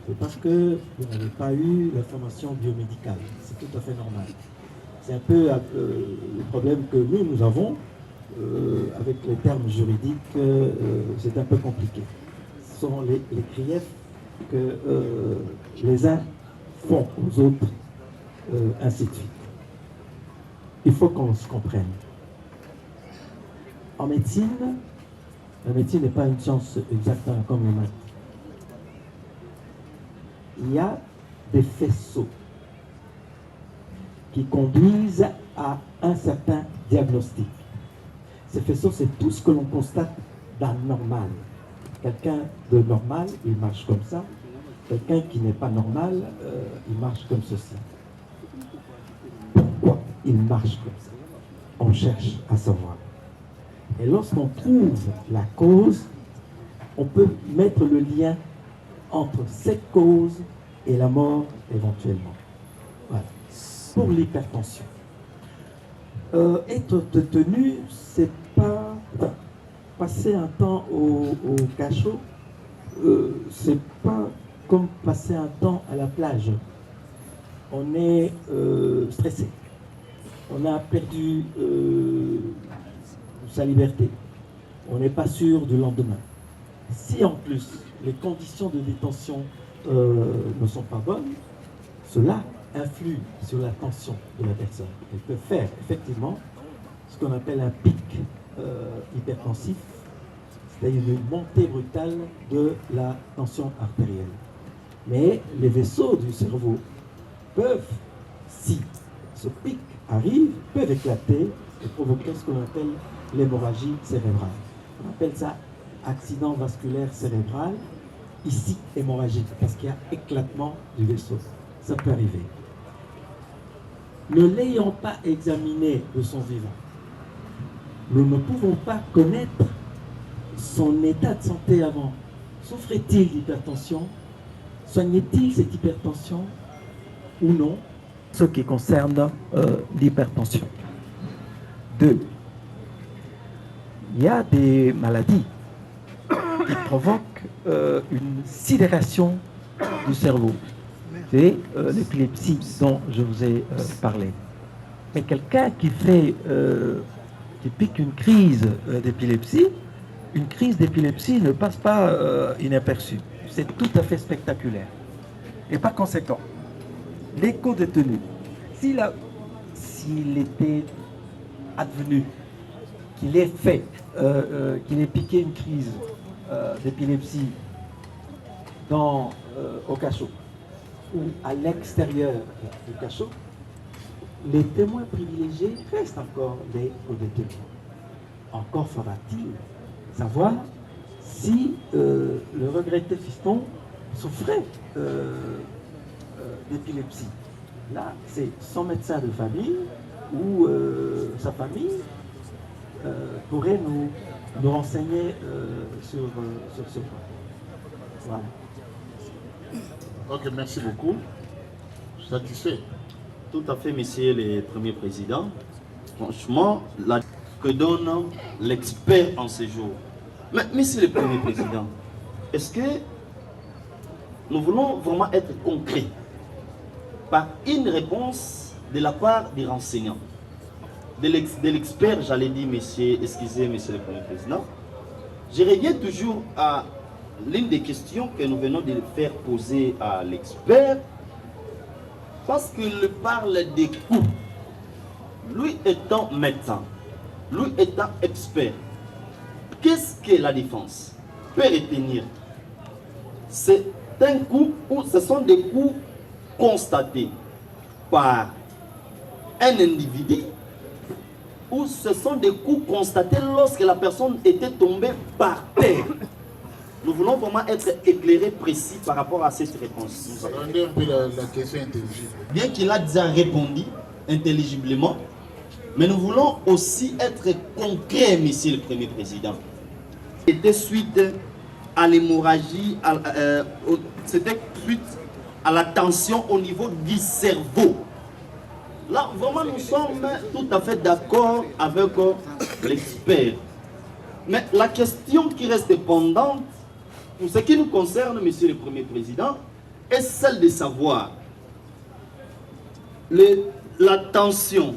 c'est parce que vous n'avez pas eu l'information biomédicale. C'est tout à fait normal. C'est un peu le problème que nous avons avec les termes juridiques, c'est un peu compliqué. Ce sont les griefs que les uns font aux autres, ainsi de suite. Il faut qu'on se comprenne. En médecine, la médecine n'est pas une science exactement comme les maths. Il y a des faisceaux qui conduisent à un certain diagnostic. Ces faisceaux, c'est tout ce que l'on constate d'un normal. Quelqu'un de normal, il marche comme ça. Quelqu'un qui n'est pas normal, il marche comme ceci. Pourquoi il marche comme ça? On cherche à savoir. Et lorsqu'on trouve la cause, on peut mettre le lien entre cette cause et la mort éventuellement. Voilà. Pour l'hypertension. Être détenu, c'est pas passer un temps au cachot, c'est pas comme passer un temps à la plage. On est stressé. On a perdu sa liberté. On n'est pas sûr du lendemain. Si en plus les conditions de détention ne sont pas bonnes, cela influe sur la tension de la personne. Elle peut faire effectivement ce qu'on appelle un pic hypertensif, c'est-à-dire une montée brutale de la tension artérielle. Mais les vaisseaux du cerveau peuvent, si ce pic arrive, peuvent éclater et provoquer ce qu'on appelle l'hémorragie cérébrale. On appelle ça accident vasculaire cérébral, ici hémorragique, parce qu'il y a éclatement du vaisseau. Ça peut arriver. Ne l'ayant pas examiné de son vivant, nous ne pouvons pas connaître son état de santé avant. Souffrait-il d'hypertension? Soignait-il cette hypertension ou non? Ce qui concerne l'hypertension. 2. Il y a des maladies qui provoquent une sidération du cerveau. C'est l'épilepsie dont je vous ai parlé. Mais quelqu'un qui fait, qui pique une crise d'épilepsie ne passe pas inaperçue. C'est tout à fait spectaculaire. Et par conséquent, l'éco-détenu, s'il était advenu qu'il ait fait, qu'il ait piqué une crise d'épilepsie au cachot ou à l'extérieur du cachot, les témoins privilégiés restent encore des co-détenus. Encore faudra-t-il savoir si le regretté fiston souffrait d'épilepsie. Là, c'est son médecin de famille ou sa famille pourrait nous renseigner sur ce point. Voilà. Ok, merci beaucoup. Satisfait? Tout à fait, monsieur le Premier Président. Franchement, la que donne l'expert en ce jour. Mais monsieur le Premier Président, est-ce que nous voulons vraiment être concrets par une réponse de la part des renseignants, de l'expert, j'allais dire, monsieur le Premier Président? Je reviens toujours à l'une des questions que nous venons de faire poser à l'expert, parce qu'il parle des coûts. Lui étant médecin, lui étant expert, qu'est-ce que la défense peut retenir? C'est un coût ou ce sont des coûts constatés par un individu ou ce sont des coûts constatés lorsque la personne était tombée par terre? Nous voulons vraiment être éclairés, précis par rapport à cette réponse. Rendez un peu la question intelligible. Bien qu'il a déjà répondu intelligiblement, mais nous voulons aussi être concrets, monsieur le Premier Président. C'était suite à l'hémorragie, c'était suite à la tension au niveau du cerveau. Là, vraiment, nous sommes tout à fait d'accord avec l'expert. Mais la question qui reste pendante, pour ce qui nous concerne, monsieur le Premier Président, est celle de savoir la tension.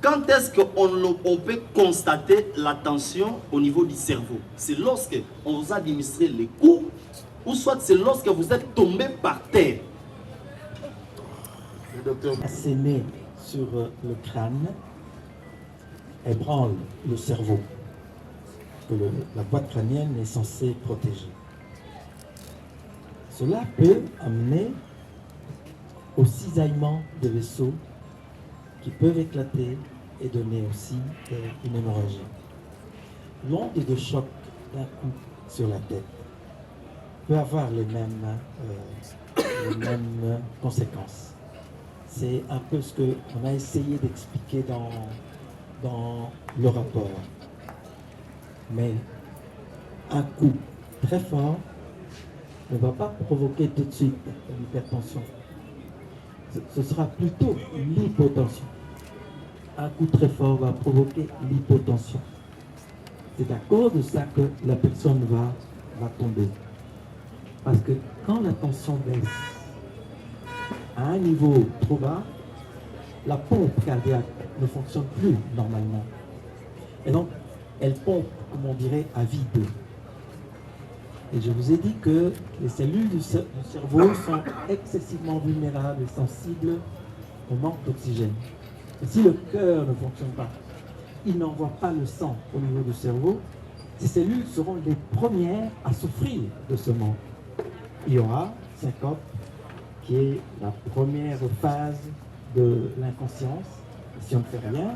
Quand est-ce qu'on peut constater la tension au niveau du cerveau? C'est lorsque on vous a administré les coups ou soit c'est lorsque vous êtes tombé par terre. Le docteur assénée sur le crâne ébranle le cerveau que la boîte crânienne est censée protéger. Cela peut amener au cisaillement des vaisseaux qui peuvent éclater et donner aussi une hémorragie. L'onde de choc d'un coup sur la tête peut avoir les mêmes conséquences. C'est un peu ce qu'on a essayé d'expliquer dans le rapport. Mais un coup très fort ne va pas provoquer tout de suite une hypertension. Ce sera plutôt l'hypotension. Un coup très fort va provoquer l'hypotension. C'est à cause de ça que la personne va tomber. Parce que quand la tension baisse à un niveau trop bas, la pompe cardiaque ne fonctionne plus normalement. Et donc, elle pompe, comme on dirait, à vide. Et je vous ai dit que les cellules du cerveau sont excessivement vulnérables et sensibles au manque d'oxygène. Et si le cœur ne fonctionne pas, il n'envoie pas le sang au niveau du cerveau, ces cellules seront les premières à souffrir de ce manque. Il y aura syncope, qui est la première phase de l'inconscience. Si on ne fait rien,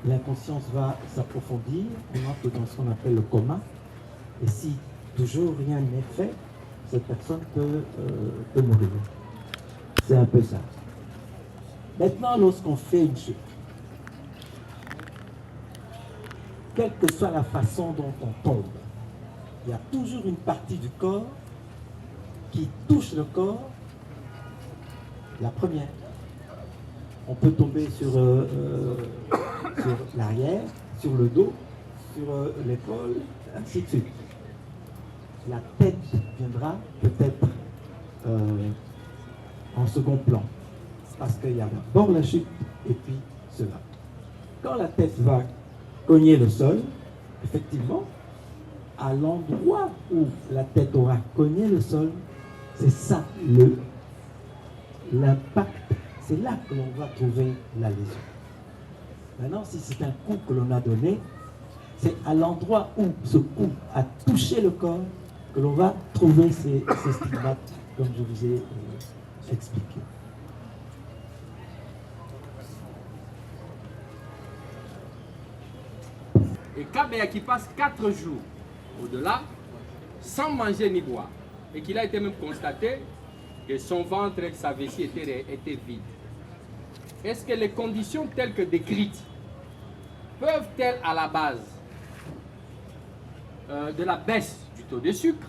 l'inconscience va s'approfondir, on entre dans ce qu'on appelle le coma. Et si toujours rien n'est fait, cette personne peut mourir. C'est un peu ça. Maintenant, lorsqu'on fait une chute, quelle que soit la façon dont on tombe, il y a toujours une partie du corps qui touche le corps. La première. On peut tomber sur l'arrière, sur le dos, sur l'épaule, ainsi de suite. La tête viendra peut-être en second plan. Parce qu'il y a d'abord la chute et puis cela. Quand la tête va cogner le sol, effectivement, à l'endroit où la tête aura cogné le sol, c'est ça l'impact. C'est là que l'on va trouver la lésion. Maintenant, si c'est un coup que l'on a donné, c'est à l'endroit où ce coup a touché le corps que l'on va trouver ces stigmates, comme je vous ai expliqué. Et Kabea qui passe 4 jours au-delà, sans manger ni boire, et qu'il a été même constaté que son ventre et sa vessie étaient vides. Est-ce que les conditions telles que décrites peuvent-elles à la base de la baisse du taux de sucre?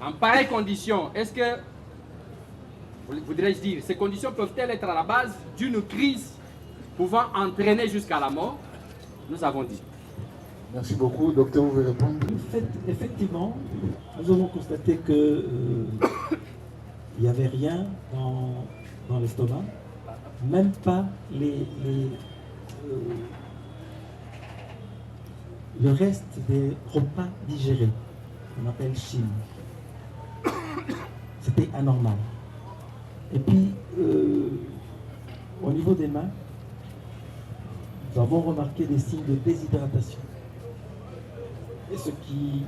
En pareille condition, est-ce que, voudrais-je dire, ces conditions peuvent-elles être à la base d'une crise pouvant entraîner jusqu'à la mort? Nous avons dit. Merci beaucoup. Docteur, vous pouvez répondre? Effectivement, nous avons constaté que il n'y avait rien dans l'estomac, même pas le reste des repas digérés, qu'on appelle chine. C'était anormal. Et puis, au niveau des mains, nous avons remarqué des signes de déshydratation. Et ce qui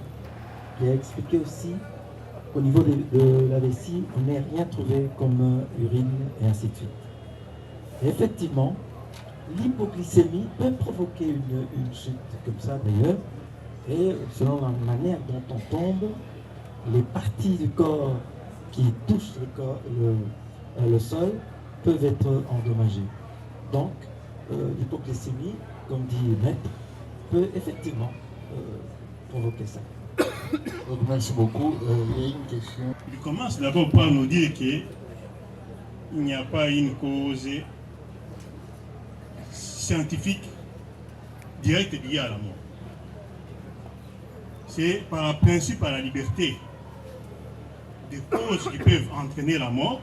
a expliqué aussi qu'au niveau de la vessie, on n'a rien trouvé comme urine et ainsi de suite. Et effectivement, l'hypoglycémie peut provoquer une chute comme ça d'ailleurs. Et selon la manière dont on tombe, les parties du corps qui touchent le sol peuvent être endommagées. Donc, l'hypoglycémie, comme dit Maître, peut effectivement provoquer ça. Donc, merci beaucoup. Il y a une question. Il commence d'abord par nous dire qu'il n'y a pas une cause scientifique directe liée à la mort. C'est par principe à la liberté des causes qui peuvent entraîner la mort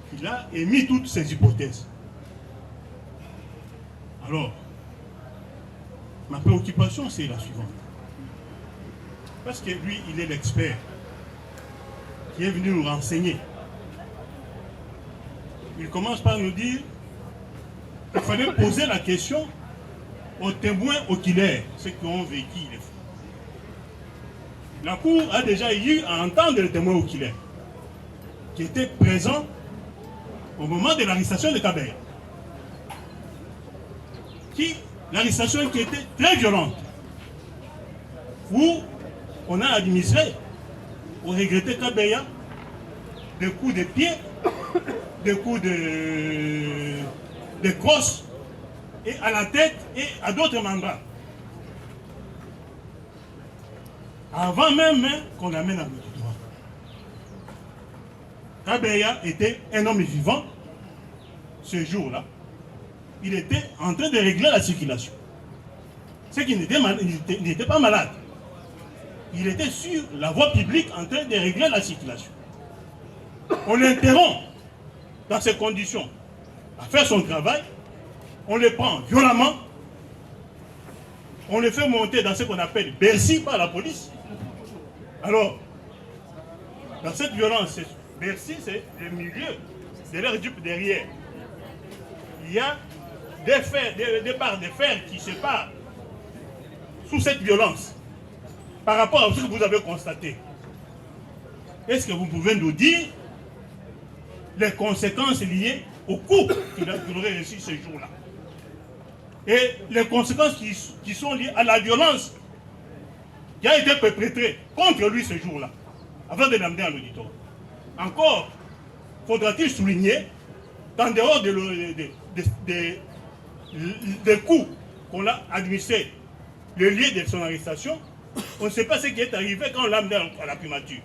qu'il a émis toutes ces hypothèses. Alors, ma préoccupation, c'est la suivante. Parce que lui, il est l'expert qui est venu nous renseigner. Il commence par nous dire qu'il fallait poser la question aux témoins oculaires, ceux qui ont vécu les faits. La Cour a déjà eu à entendre les témoins oculaires qui étaient présents au moment de l'arrestation de Kabeya. L'arrestation qui était très violente, où on a administré au regretté Kabeya des coups de pied, des coups de crosse, et à la tête et à d'autres membres. Avant même qu'on l'amène à l'auditoire. Kabeya était un homme vivant ce jour-là. Il était en train de régler la circulation. C'est qu'il n'était pas malade. Il était sur la voie publique en train de régler la circulation. On l'interrompt dans ces conditions à faire son travail. On le prend violemment. On le fait monter dans ce qu'on appelle Bercy par la police. Alors, dans cette violence, Bercy, c'est le milieu de l'air dupe derrière. Il y a des barres de fer qui séparent sous cette violence par rapport à ce que vous avez constaté. Est-ce que vous pouvez nous dire les conséquences liées au coup qu'il aurait reçu ce jour-là et les conséquences qui sont liées à la violence qui a été perpétrée contre lui ce jour-là, avant de l'amener à l'auditoire. Encore, faudra-t-il souligner qu'en dehors des coups qu'on a administrés, le lieu de son arrestation, on ne sait pas ce qui est arrivé quand on l'a amené à la primature.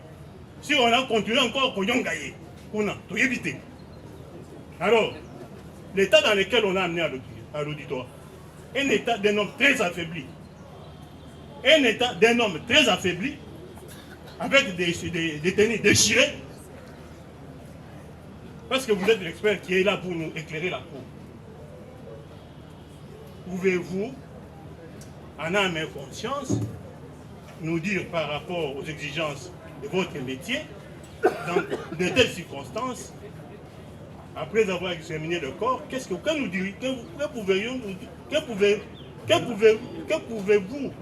Si on a continué encore, on a gagné. On a tout évité. Alors, l'état dans lequel on a amené à l'auditoire, un état d'un homme très affaibli, un état d'un homme très affaibli, avec des détenus déchirés, parce que vous êtes l'expert qui est là pour nous éclairer la cour. Pouvez-vous, en âme et conscience, nous dire par rapport aux exigences de votre métier, dans de telles circonstances, après avoir examiné le corps, qu'est-ce que nous direz, que pouvez-vous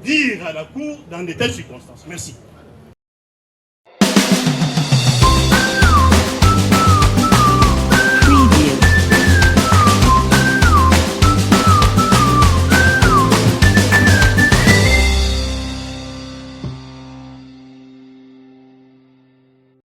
dire à la Cour dans de telles circonstances? Merci.